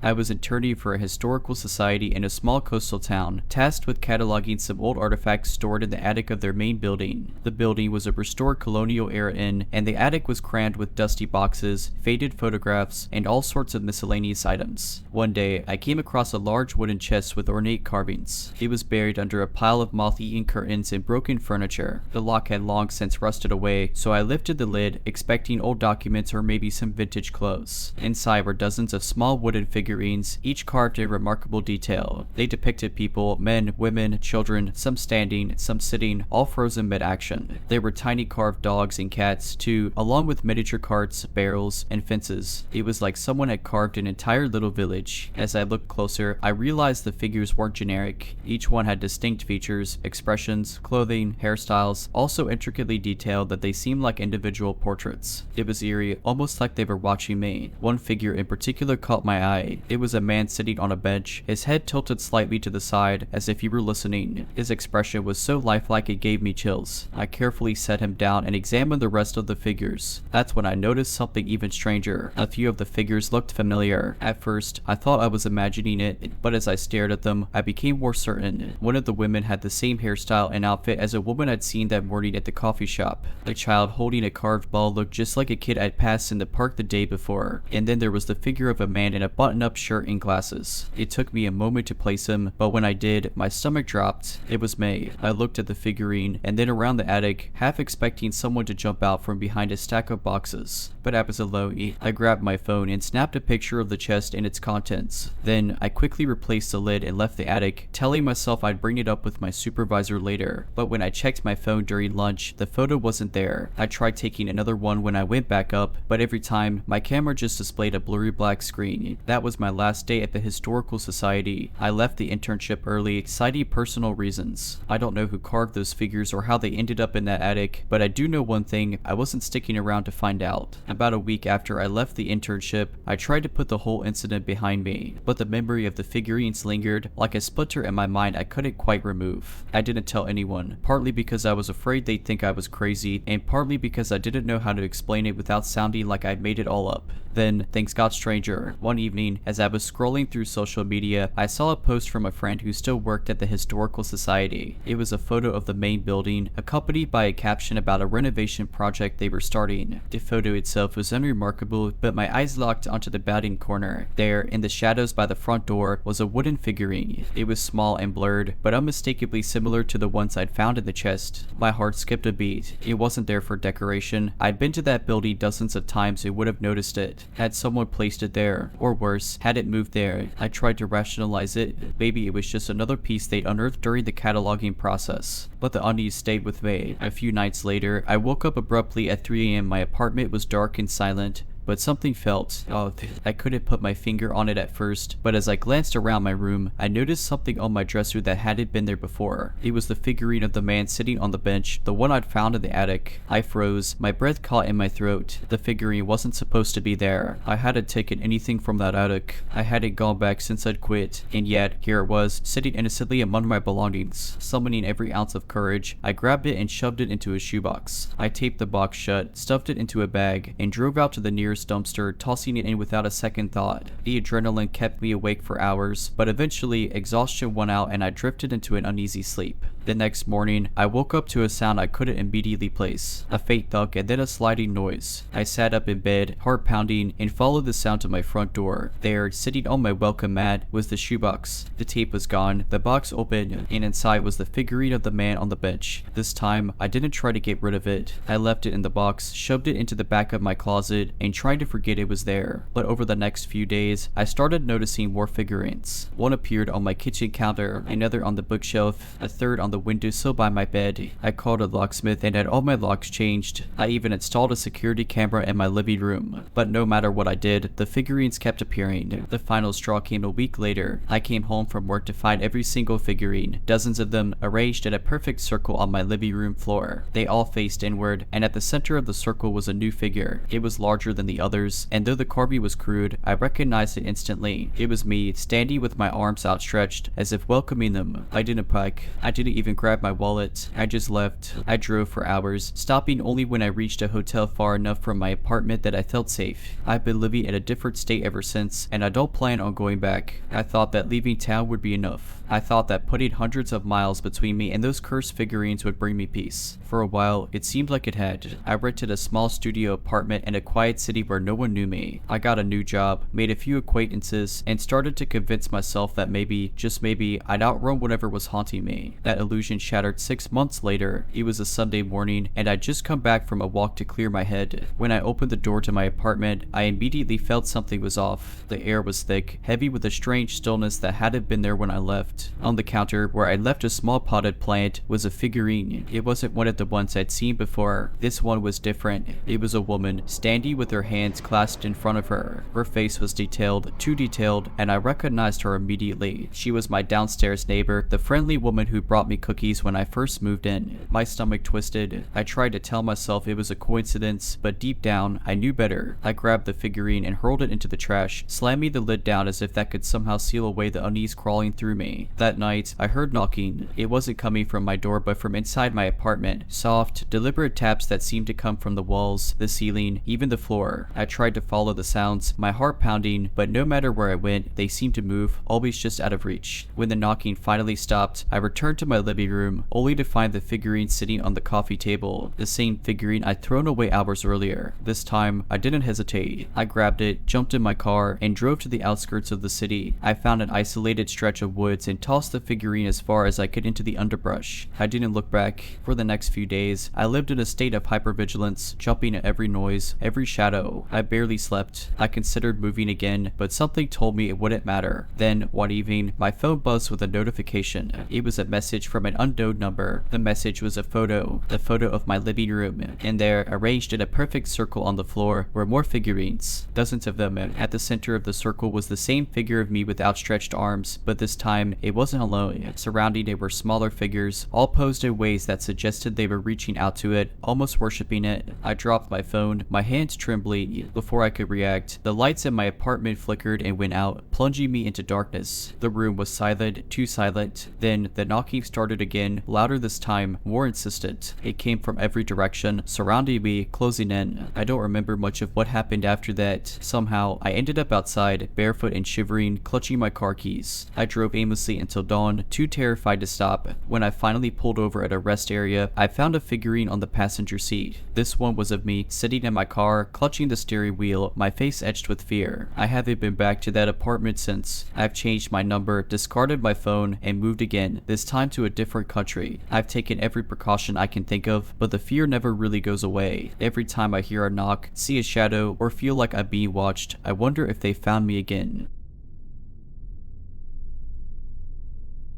I was interning for a historical society in a small coastal town, tasked with cataloging some old artifacts stored in the attic of their main building. The building was a restored colonial era inn, and the attic was crammed with dusty boxes, faded photographs, and all sorts of miscellaneous items. One day, I came across a large wooden chest with ornate carvings. It was buried under a pile of moth-eaten curtains and broken furniture. The lock had long since rusted away, so I lifted the lid, expecting old documents or maybe some vintage clothes. Inside were dozens of small wooden figurines, each carved in remarkable detail. They depicted people, men, women, children, some standing, some sitting, all frozen mid-action. There were tiny carved dogs and cats, too, along with miniature carts, barrels, and fences. It was like someone had carved an entire little village. As I looked closer, I realized the figures weren't generic. Each one had distinct features, expressions, clothing, hairstyles, all so intricately detailed that they seemed like individual portraits. It was eerie, almost like they were watching me. One figure in particular caught my eye. It was a man sitting on a bench, his head tilted slightly to the side as if he were listening. His expression was so lifelike it gave me chills. I carefully set him down and examined the rest of the figures. That's when I noticed something even stranger. A few of the figures looked familiar. At first, I thought I was imagining it, but as I stared at them, I became more certain. One of the women had the same hairstyle and outfit as a woman I'd seen that morning at the coffee shop. The child holding a carved ball looked just like a kid I'd passed in the park the day before. And then there was the figure of a man in a button-up shirt and glasses. It took me a moment to place him, but when I did, my stomach dropped. It was May. I looked at the figurine, and then around the attic, half expecting someone to jump out from behind a stack of boxes. But absolutely, I grabbed my phone and snapped a picture of the chest and its contents. Then, I quickly replaced the lid and left the attic, telling myself I'd bring it up with my supervisor later. But when I checked my phone during lunch, the photo wasn't there. I tried taking another one when I went back up, but every time, my camera just displayed a blurry black screen. That was my last day at the Historical Society. I left the internship early, citing personal reasons. I don't know who carved those figures or how they ended up in that attic, but I do know one thing: I wasn't sticking around to find out. About a week after I left the internship, I tried to put the whole incident behind me, but the memory of the figurines lingered like a splinter in my mind I couldn't quite remove. I didn't tell anyone, partly because I was afraid they'd think I was crazy, and partly because I didn't know how to explain it without sounding like I'd made it all up. Then, things got stranger. One evening, as I was scrolling through social media, I saw a post from a friend who still worked at the Historical Society. It was a photo of the main building, accompanied by a caption about a renovation project they were starting. The photo itself was unremarkable, but my eyes locked onto the batting corner. There, in the shadows by the front door, was a wooden figurine. It was small and blurred, but unmistakably similar to the ones I'd found in the chest. My heart skipped a beat. It wasn't there for decoration. I'd been to that building dozens of times and would have noticed it. Had someone placed it there? Or worse, had it moved there? I tried to rationalize it. Maybe it was just another piece they'd unearthed during the cataloging process. But the unease stayed with me. A few nights later, I woke up abruptly at 3 a.m. My apartment was dark and silent. But something felt off. I couldn't put my finger on it at first, but as I glanced around my room, I noticed something on my dresser that hadn't been there before. It was the figurine of the man sitting on the bench, the one I'd found in the attic. I froze, my breath caught in my throat. The figurine wasn't supposed to be there. I hadn't taken anything from that attic. I hadn't gone back since I'd quit, and yet, here it was, sitting innocently among my belongings. Summoning every ounce of courage, I grabbed it and shoved it into a shoebox. I taped the box shut, stuffed it into a bag, and drove out to the nearest dumpster, tossing it in without a second thought. The adrenaline kept me awake for hours, but eventually exhaustion won out and I drifted into an uneasy sleep. The next morning, I woke up to a sound I couldn't immediately place. A faint thunk and then a sliding noise. I sat up in bed, heart pounding, and followed the sound to my front door. There, sitting on my welcome mat, was the shoebox. The tape was gone, the box open, and inside was the figurine of the man on the bench. This time, I didn't try to get rid of it. I left it in the box, shoved it into the back of my closet, and tried to forget it was there. But over the next few days, I started noticing more figurines. One appeared on my kitchen counter, another on the bookshelf, a third on the windowsill by my bed. I called a locksmith and had all my locks changed. I even installed a security camera in my living room. But no matter what I did, the figurines kept appearing. The final straw came a week later. I came home from work to find every single figurine, dozens of them arranged in a perfect circle on my living room floor. They all faced inward, and at the center of the circle was a new figure. It was larger than the others, and though the carving was crude, I recognized it instantly. It was me, standing with my arms outstretched, as if welcoming them. I didn't peek. I didn't even grab my wallet. I just left. I drove for hours, stopping only when I reached a hotel far enough from my apartment that I felt safe. I've been living in a different state ever since, and I don't plan on going back. I thought that leaving town would be enough. I thought that putting hundreds of miles between me and those cursed figurines would bring me peace. For a while, it seemed like it had. I rented a small studio apartment in a quiet city where no one knew me. I got a new job, made a few acquaintances, and started to convince myself that maybe, just maybe, I'd outrun whatever was haunting me. That illusion shattered 6 months later. It was a Sunday morning, and I'd just come back from a walk to clear my head. When I opened the door to my apartment, I immediately felt something was off. The air was thick, heavy with a strange stillness that hadn't been there when I left. On the counter, where I left a small potted plant, was a figurine. It wasn't one of the ones I'd seen before. This one was different. It was a woman, standing with her hands clasped in front of her. Her face was detailed, too detailed, and I recognized her immediately. She was my downstairs neighbor, the friendly woman who brought me cookies when I first moved in. My stomach twisted. I tried to tell myself it was a coincidence, but deep down, I knew better. I grabbed the figurine and hurled it into the trash, slamming the lid down as if that could somehow seal away the unease crawling through me. That night, I heard knocking. It wasn't coming from my door, but from inside my apartment. Soft, deliberate taps that seemed to come from the walls, the ceiling, even the floor. I tried to follow the sounds, my heart pounding, but no matter where I went, they seemed to move, always just out of reach. When the knocking finally stopped, I returned to my living room, only to find the figurine sitting on the coffee table, the same figurine I'd thrown away hours earlier. This time, I didn't hesitate. I grabbed it, jumped in my car, and drove to the outskirts of the city. I found an isolated stretch of woods and tossed the figurine as far as I could into the underbrush. I didn't look back. For the next few days, I lived in a state of hypervigilance, jumping at every noise, every shadow. I barely slept. I considered moving again, but something told me it wouldn't matter. Then, one evening, my phone buzzed with a notification. It was a message from an unknown number. The message was a photo of my living room, and there, arranged in a perfect circle on the floor, were more figurines. Dozens of them. At the center of the circle was the same figure of me with outstretched arms, but this time, it wasn't alone. Surrounding it were smaller figures, all posed in ways that suggested they were reaching out to it, almost worshipping it. I dropped my phone, my hands trembling. Before I could react, the lights in my apartment flickered and went out, plunging me into darkness. The room was silent, too silent. Then, the knocking started again, louder this time, more insistent. It came from every direction, surrounding me, closing in. I don't remember much of what happened after that. Somehow, I ended up outside, barefoot and shivering, clutching my car keys. I drove aimlessly until dawn, too terrified to stop. When I finally pulled over at a rest area, I found a figurine on the passenger seat. This one was of me, sitting in my car, clutching the steering wheel, my face etched with fear. I haven't been back to that apartment since. I've changed my number, discarded my phone, and moved again, this time to a different country. I've taken every precaution I can think of, but the fear never really goes away. Every time I hear a knock, see a shadow, or feel like I'm being watched, I wonder if they found me again.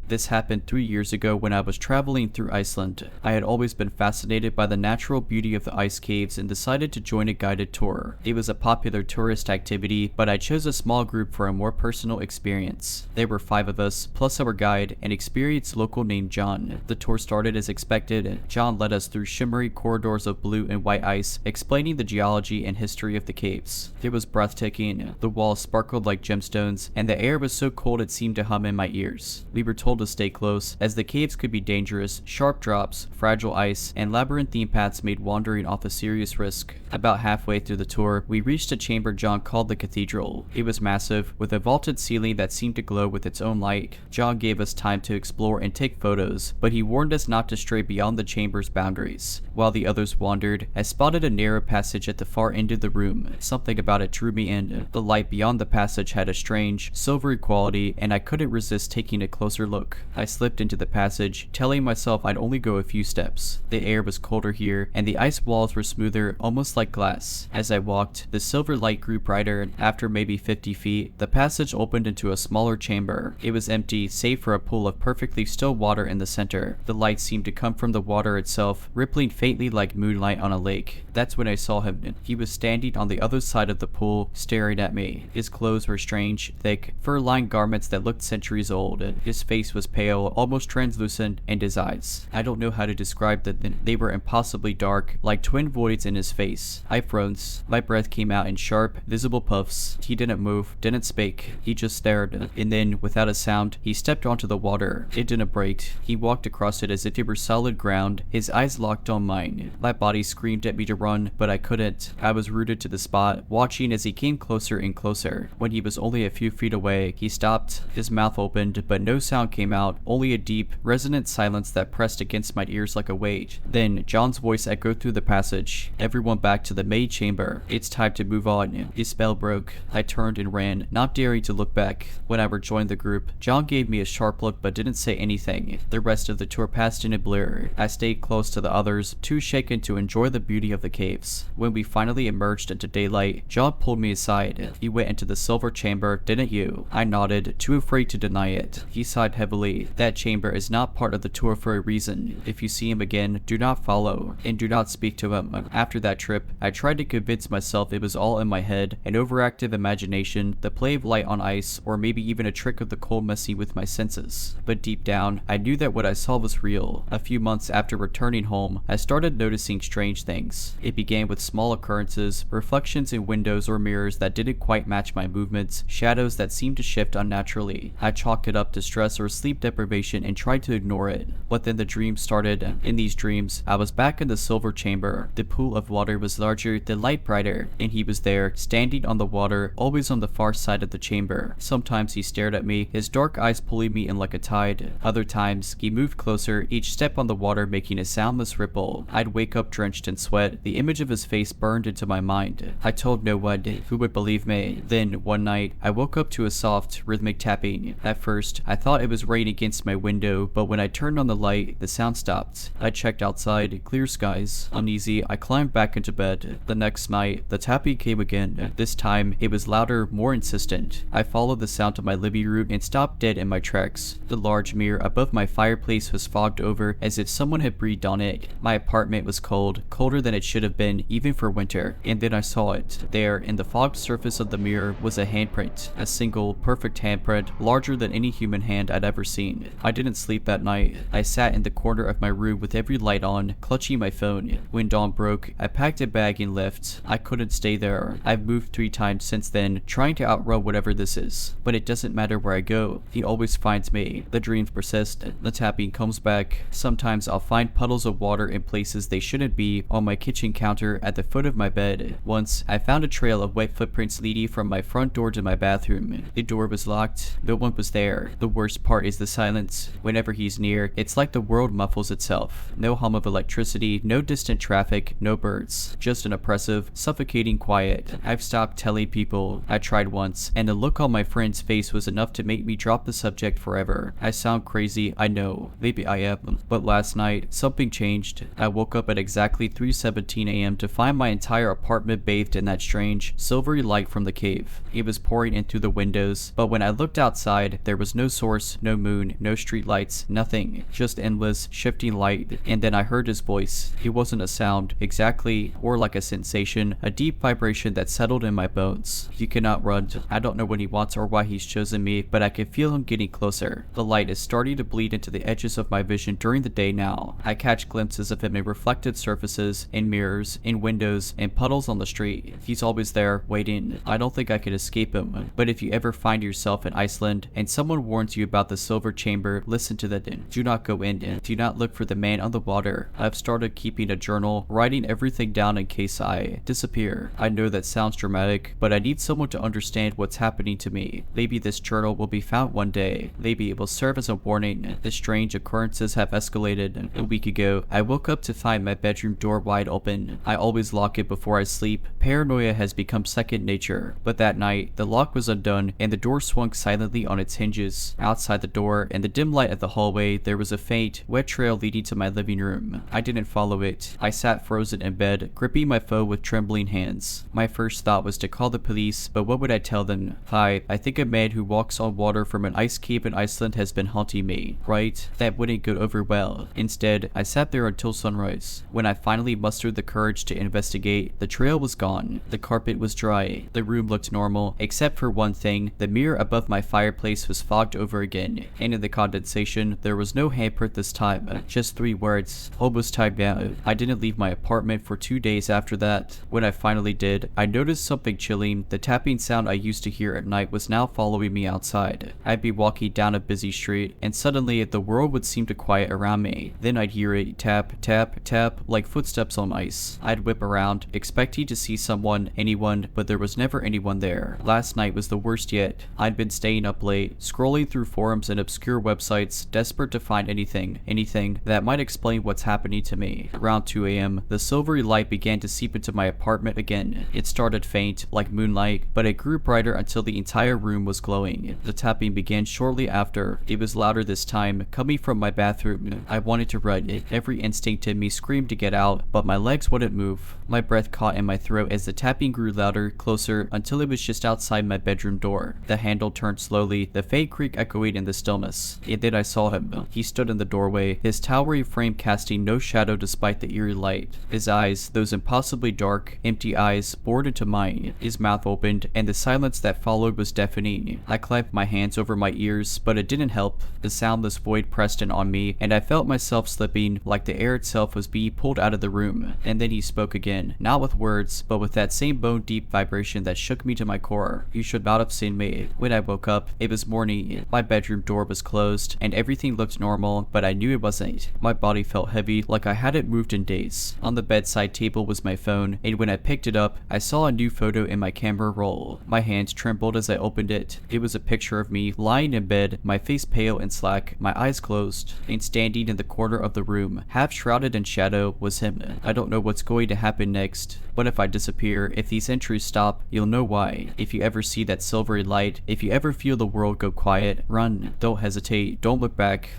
This happened 3 years ago when I was traveling through Iceland. I had always been fascinated by the natural beauty of the ice caves and decided to join a guided tour. It was a popular tourist activity, but I chose a small group for a more personal experience. There were 5 of us, plus our guide, an experienced local named John. The tour started as expected. John led us through shimmery corridors of blue and white ice, explaining the geology and history of the caves. It was breathtaking. The walls sparkled like gemstones, and the air was so cold it seemed to hum in my ears. We were told to stay close, as the caves could be dangerous. Sharp drops, fragile ice, and labyrinthine paths made wandering off a serious risk. About halfway through the tour, we reached a chamber John called the cathedral. It was massive, with a vaulted ceiling that seemed to glow with its own light. John gave us time to explore and take photos, but he warned us not to stray beyond the chamber's boundaries. While the others wandered, I spotted a narrow passage at the far end of the room. Something about it drew me in. The light beyond the passage had a strange, silvery quality, and I couldn't resist taking a closer look. I slipped into the passage, telling myself I'd only go a few steps. The air was colder here, and the ice walls were smoother, almost like glass. As I walked, the silver light grew brighter. After maybe 50 feet, the passage opened into a smaller chamber. It was empty, save for a pool of perfectly still water in the center. The light seemed to come from the water itself, rippling faintly like moonlight on a lake. That's when I saw him. He was standing on the other side of the pool, staring at me. His clothes were strange, thick, fur-lined garments that looked centuries old. His face face was pale, almost translucent, and his eyes. I don't know how to describe them. They were impossibly dark, like twin voids in his face. I froze. My breath came out in sharp, visible puffs. He didn't move, didn't speak. He just stared. And then, without a sound, he stepped onto the water. It didn't break. He walked across it as if it were solid ground, his eyes locked on mine. My body screamed at me to run, but I couldn't. I was rooted to the spot, watching as he came closer and closer. When he was only a few feet away, he stopped. His mouth opened, but no sound came out, only a deep, resonant silence that pressed against my ears like a weight. Then, John's voice echoed through the passage. Everyone back to the maid chamber. It's time to move on. His spell broke. I turned and ran, not daring to look back. When I rejoined the group, John gave me a sharp look but didn't say anything. The rest of the tour passed in a blur. I stayed close to the others, too shaken to enjoy the beauty of the caves. When we finally emerged into daylight, John pulled me aside. You went into the silver chamber, didn't you? I nodded, too afraid to deny it. He sighed heavily. That chamber is not part of the tour for a reason. If you see him again, do not follow, and do not speak to him. After that trip, I tried to convince myself it was all in my head, an overactive imagination, the play of light on ice, or maybe even a trick of the cold messing with my senses. But deep down, I knew that what I saw was real. A few months after returning home, I started noticing strange things. It began with small occurrences, reflections in windows or mirrors that didn't quite match my movements, shadows that seemed to shift unnaturally. I chalked it up to stress or sleep deprivation and tried to ignore it. But then the dreams started. In these dreams, I was back in the silver chamber. The pool of water was larger, the light brighter, and he was there, standing on the water, always on the far side of the chamber. Sometimes he stared at me, his dark eyes pulling me in like a tide. Other times, he moved closer, each step on the water making a soundless ripple. I'd wake up drenched in sweat. The image of his face burned into my mind. I told no one who would believe me. Then, one night, I woke up to a soft, rhythmic tapping. At first, I thought it was rain against my window, but when I turned on the light, the sound stopped. I checked outside, clear skies. Uneasy, I climbed back into bed. The next night, the tapping came again. This time, it was louder, more insistent. I followed the sound to my living room and stopped dead in my tracks. The large mirror above my fireplace was fogged over as if someone had breathed on it. My apartment was cold, colder than it should have been, even for winter. And then I saw it. There, in the fogged surface of the mirror, was a handprint. A single, perfect handprint, larger than any human hand I'd ever seen. I didn't sleep that night. I sat in the corner of my room with every light on, clutching my phone. When dawn broke, I packed a bag and left. I couldn't stay there. I've moved 3 times since then, trying to outrun whatever this is. But it doesn't matter where I go. He always finds me. The dreams persist. The tapping comes back. Sometimes I'll find puddles of water in places they shouldn't be, on my kitchen counter, at the foot of my bed. Once, I found a trail of wet footprints leading from my front door to my bathroom. The door was locked. No one was there. The worst part is the silence. Whenever he's near, it's like the world muffles itself. No hum of electricity, no distant traffic, no birds. Just an oppressive, suffocating quiet. I've stopped telling people. I tried once, and the look on my friend's face was enough to make me drop the subject forever. I sound crazy, I know. Maybe I am. But last night, something changed. I woke up at exactly 3:17 a.m. to find my entire apartment bathed in that strange, silvery light from the cave. It was pouring in through the windows, but when I looked outside, there was no source, no moon, no street lights, nothing. Just endless, shifting light. And then I heard his voice. It wasn't a sound, exactly, or like a sensation, a deep vibration that settled in my bones. You cannot run. I don't know what he wants or why he's chosen me, but I can feel him getting closer. The light is starting to bleed into the edges of my vision during the day now. I catch glimpses of him in reflected surfaces, in mirrors, in windows, and puddles on the street. He's always there, waiting. I don't think I could escape him. But if you ever find yourself in Iceland, and someone warns you about the silver chamber, listen to that. Do not go in. Do not look for the man on the water. I've started keeping a journal, writing everything down in case I disappear. I know that sounds dramatic, but I need someone to understand what's happening to me. Maybe this journal will be found one day. Maybe it will serve as a warning. The strange occurrences have escalated. A week ago, I woke up to find my bedroom door wide open. I always lock it before I sleep. Paranoia has become second nature. But that night, the lock was undone and the door swung silently on its hinges. Outside the door, in the dim light of the hallway, there was a faint, wet trail leading to my living room. I didn't follow it. I sat frozen in bed, gripping my phone with trembling hands. My first thought was to call the police, but what would I tell them? Hi, I think a man who walks on water from an ice cave in Iceland has been haunting me, right? That wouldn't go over well. Instead, I sat there until sunrise. When I finally mustered the courage to investigate, the trail was gone. The carpet was dry. The room looked normal, except for one thing. The mirror above my fireplace was fogged over again. tapping, and in the condensation, there was no handprint this time, just 3 words, almost time now. I didn't leave my apartment for 2 days after that. When I finally did, I noticed something chilling. The tapping sound I used to hear at night was now following me outside. I'd be walking down a busy street, and suddenly the world would seem to quiet around me. Then I'd hear it tap, tap, tap, like footsteps on ice. I'd whip around, expecting to see someone, anyone, but there was never anyone there. Last night was the worst yet. I'd been staying up late, scrolling through forums and obscure websites, desperate to find anything that might explain what's happening to me. Around 2 a.m., the silvery light began to seep into my apartment again. It started faint, like moonlight, but it grew brighter until the entire room was glowing. The tapping began shortly after. It was louder this time, coming from my bathroom. I wanted to run. Every instinct in me screamed to get out, but my legs wouldn't move. My breath caught in my throat as the tapping grew louder, closer, until it was just outside my bedroom door. The handle turned slowly, the faint creak echoing in the stillness. And then I saw him. He stood in the doorway, his towering frame casting no shadow despite the eerie light. His eyes, those impossibly dark, empty eyes, bored into mine. His mouth opened, and the silence that followed was deafening. I clapped my hands over my ears, but it didn't help. The soundless void pressed in on me, and I felt myself slipping, like the air itself was being pulled out of the room. And then he spoke again, not with words, but with that same bone-deep vibration that shook me to my core. "You should not have seen me." When I woke up, it was morning. My bedroom door was closed, and everything looked normal, but I knew it wasn't. My body felt heavy, like I hadn't moved in days. On the bedside table was my phone, and when I picked it up, I saw a new photo in my camera roll. My hands trembled as I opened it. It was a picture of me lying in bed, my face pale and slack, my eyes closed, and standing in the corner of the room, half shrouded in shadow, was him. I don't know what's going to happen next, but if I disappear, if these entries stop, you'll know why. If you ever see that silvery light, if you ever feel the world go quiet, run. Don't hesitate. Don't look back.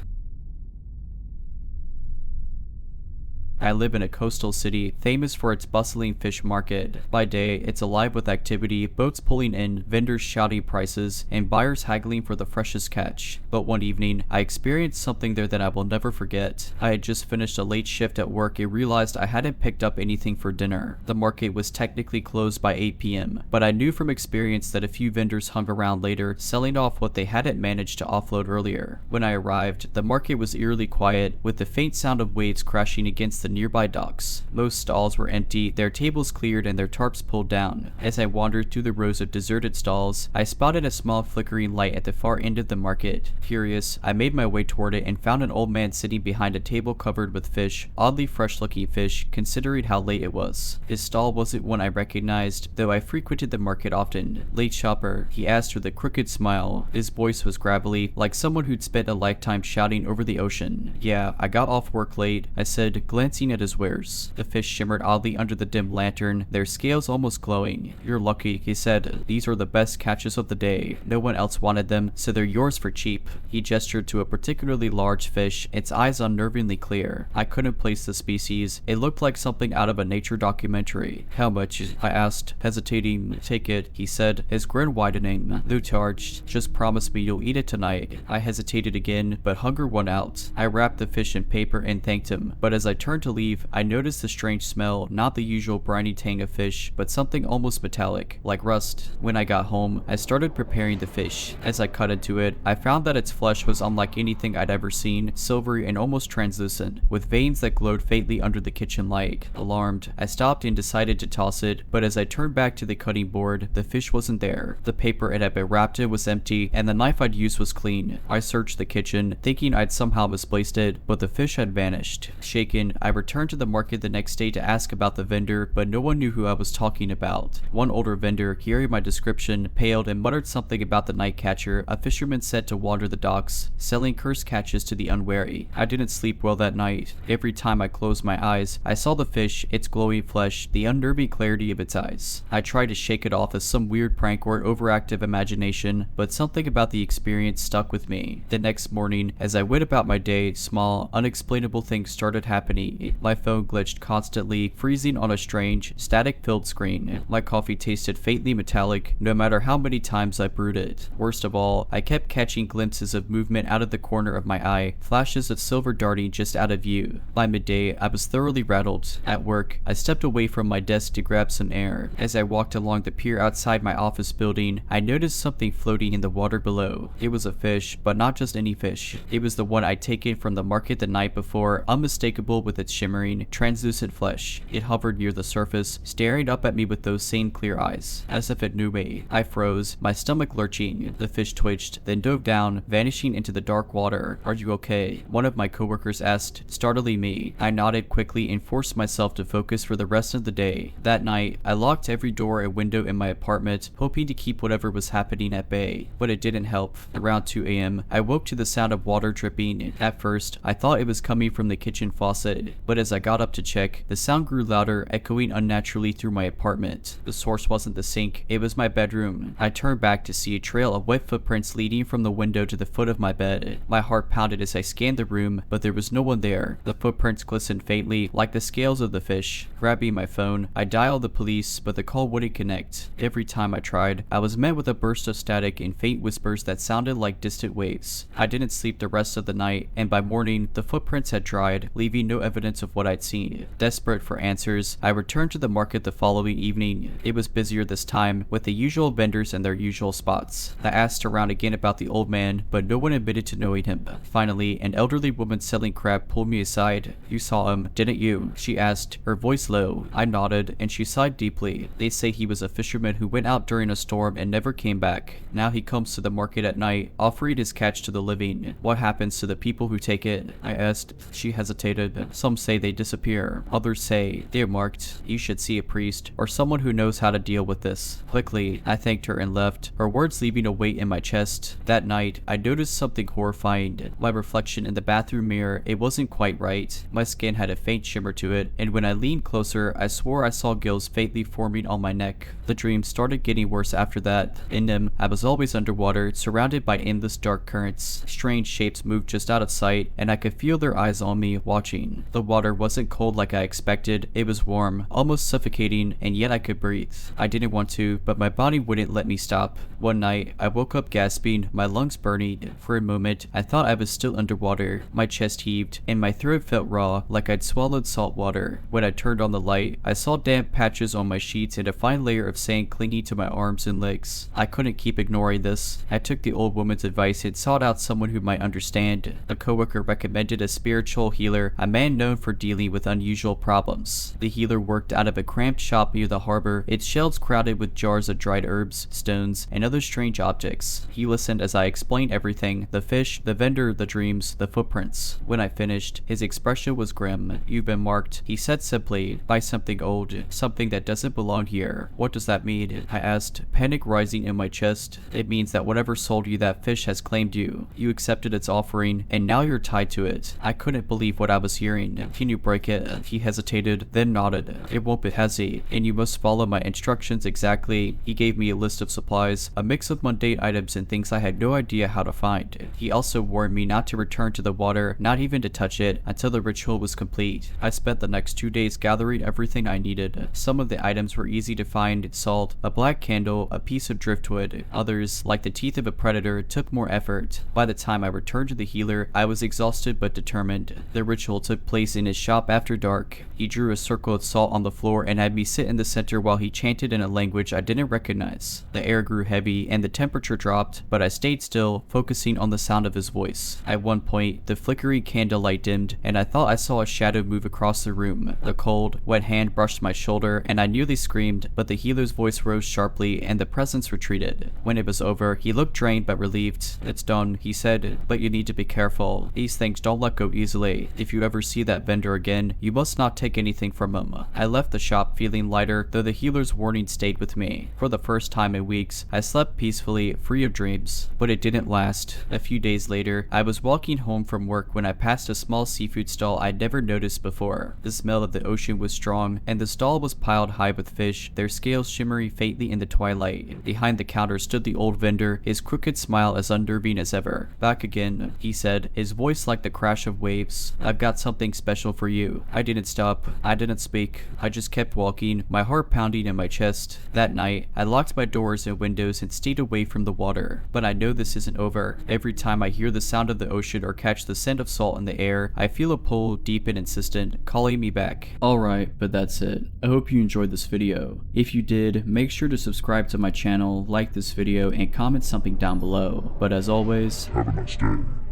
I live in a coastal city famous for its bustling fish market. By day, it's alive with activity, boats pulling in, vendors shouting prices, and buyers haggling for the freshest catch. But one evening, I experienced something there that I will never forget. I had just finished a late shift at work and realized I hadn't picked up anything for dinner. The market was technically closed by 8 p.m., but I knew from experience that a few vendors hung around later, selling off what they hadn't managed to offload earlier. When I arrived, the market was eerily quiet, with the faint sound of waves crashing against the nearby docks. Most stalls were empty, their tables cleared and their tarps pulled down. As I wandered through the rows of deserted stalls, I spotted a small flickering light at the far end of the market. Curious, I made my way toward it and found an old man sitting behind a table covered with fish, oddly fresh-looking fish, considering how late it was. His stall wasn't one I recognized, though I frequented the market often. "Late shopper?" he asked with a crooked smile. His voice was gravelly, like someone who'd spent a lifetime shouting over the ocean. "Yeah, I got off work late," I said, glancing at his wares. The fish shimmered oddly under the dim lantern, their scales almost glowing. "You're lucky," he said. "These are the best catches of the day. No one else wanted them, so they're yours for cheap." He gestured to a particularly large fish, its eyes unnervingly clear. I couldn't place the species. It looked like something out of a nature documentary. "How much?" I asked, hesitating. "Take it," he said, his grin widening. "No charge. Just promise me you'll eat it tonight." I hesitated again, but hunger won out. I wrapped the fish in paper and thanked him, but as I turned to leave, I noticed the strange smell, not the usual briny tang of fish, but something almost metallic, like rust. When I got home, I started preparing the fish. As I cut into it, I found that its flesh was unlike anything I'd ever seen, silvery and almost translucent, with veins that glowed faintly under the kitchen light. Alarmed, I stopped and decided to toss it, but as I turned back to the cutting board, the fish wasn't there. The paper it had been wrapped in was empty, and the knife I'd used was clean. I searched the kitchen, thinking I'd somehow misplaced it, but the fish had vanished. Shaken, I returned to the market the next day to ask about the vendor, but no one knew who I was talking about. One older vendor, hearing my description, paled and muttered something about the night catcher, a fisherman set to wander the docks, selling cursed catches to the unwary. I didn't sleep well that night. Every time I closed my eyes, I saw the fish, its glowing flesh, the unnerving clarity of its eyes. I tried to shake it off as some weird prank or an overactive imagination, but something about the experience stuck with me. The next morning, as I went about my day, small, unexplainable things started happening. day. My phone glitched constantly, freezing on a strange, static-filled screen. My coffee tasted faintly metallic, no matter how many times I brewed it. Worst of all, I kept catching glimpses of movement out of the corner of my eye, flashes of silver darting just out of view. By midday, I was thoroughly rattled. At work, I stepped away from my desk to grab some air. As I walked along the pier outside my office building, I noticed something floating in the water below. It was a fish, but not just any fish. It was the one I'd taken from the market the night before, unmistakable with its shimmering, translucent flesh. It hovered near the surface, staring up at me with those same clear eyes, as if it knew me. I froze, my stomach lurching. The fish twitched, then dove down, vanishing into the dark water. "Are you okay?" one of my coworkers asked, startling me. I nodded quickly and forced myself to focus for the rest of the day. That night, I locked every door and window in my apartment, hoping to keep whatever was happening at bay. But it didn't help. Around 2 a.m., I woke to the sound of water dripping. At first, I thought it was coming from the kitchen faucet, but as I got up to check, the sound grew louder, echoing unnaturally through my apartment. The source wasn't the sink, it was my bedroom. I turned back to see a trail of wet footprints leading from the window to the foot of my bed. My heart pounded as I scanned the room, but there was no one there. The footprints glistened faintly, like the scales of the fish. Grabbing my phone, I dialed the police, but the call wouldn't connect. Every time I tried, I was met with a burst of static and faint whispers that sounded like distant waves. I didn't sleep the rest of the night, and by morning, the footprints had dried, leaving no evidence of what I'd seen. Desperate for answers, I returned to the market the following evening. It was busier this time, with the usual vendors in their usual spots. I asked around again about the old man, but no one admitted to knowing him. Finally, an elderly woman selling crab pulled me aside. "You saw him, didn't you?" she asked, her voice low. I nodded, and she sighed deeply. "They say he was a fisherman who went out during a storm and never came back. Now he comes to the market at night, offering his catch to the living. What happens to the people who take it?" I asked. She hesitated. "Some say they disappear. Others say they're marked. You should see a priest, or someone who knows how to deal with this." Quickly, I thanked her and left, her words leaving a weight in my chest. That night, I noticed something horrifying. My reflection in the bathroom mirror, it wasn't quite right. My skin had a faint shimmer to it, and when I leaned closer, I swore I saw gills faintly forming on my neck. The dreams started getting worse after that. In them, I was always underwater, surrounded by endless dark currents. Strange shapes moved just out of sight, and I could feel their eyes on me, watching. The water wasn't cold like I expected. It was warm, almost suffocating, and yet I could breathe. I didn't want to, but my body wouldn't let me stop. One night, I woke up gasping, my lungs burning. For a moment, I thought I was still underwater. My chest heaved, and my throat felt raw, like I'd swallowed salt water. When I turned on the light, I saw damp patches on my sheets and a fine layer of sand clinging to my arms and legs. I couldn't keep ignoring this. I took the old woman's advice and sought out someone who might understand. A coworker recommended a spiritual healer, a man known for dealing with unusual problems. The healer worked out of a cramped shop near the harbor, its shelves crowded with jars of dried herbs, stones, and other strange objects. He listened as I explained everything: the fish, the vendor, the dreams, the footprints. When I finished, his expression was grim. "You've been marked," he said simply, "by something old, something that doesn't belong here." "What does that mean?" I asked, panic rising in my chest. "It means that whatever sold you that fish has claimed you. You accepted its offering, and now you're tied to it." I couldn't believe what I was hearing. "Can you break it?" He hesitated, then nodded. "It won't be heavy, and you must follow my instructions exactly." He gave me a list of supplies, a mix of mundane items and things I had no idea how to find. He also warned me not to return to the water, not even to touch it, until the ritual was complete. I spent the next 2 days gathering everything I needed. Some of the items were easy to find: salt, a black candle, a piece of driftwood. Others, like the teeth of a predator, took more effort. By the time I returned to the healer, I was exhausted but determined. The ritual took place in his shop after dark. He drew a circle of salt on the floor and had me sit in the center while he chanted in a language I didn't recognize. The air grew heavy and the temperature dropped, but I stayed still, focusing on the sound of his voice. At one point, the flickering candlelight dimmed, and I thought I saw a shadow move across the room. The cold, wet hand brushed my shoulder, and I nearly screamed, but the healer's voice rose sharply, and the presence retreated. When it was over, he looked drained but relieved. "It's done," he said, "but you need to be careful. These things don't let go easily. If you ever see that vendor again, you must not take anything from him." I left the shop feeling lighter, though the healer's warning stayed with me. For the first time in weeks, I slept peacefully, free of dreams. But it didn't last. A few days later, I was walking home from work when I passed a small seafood stall I'd never noticed before. The smell of the ocean was strong, and the stall was piled high with fish, their scales shimmering faintly in the twilight. Behind the counter stood the old vendor, his crooked smile as unnerving as ever. "Back again," he said, his voice like the crash of waves. "I've got something special special for you. I didn't stop. I didn't speak. I just kept walking, my heart pounding in my chest. That night, I locked my doors and windows and stayed away from the water. But I know this isn't over. Every time I hear the sound of the ocean or catch the scent of salt in the air, I feel a pull, deep and insistent, calling me back. Alright, but that's it. I hope you enjoyed this video. If you did, make sure to subscribe to my channel, like this video, and comment something down below. But as always, Have a nice day.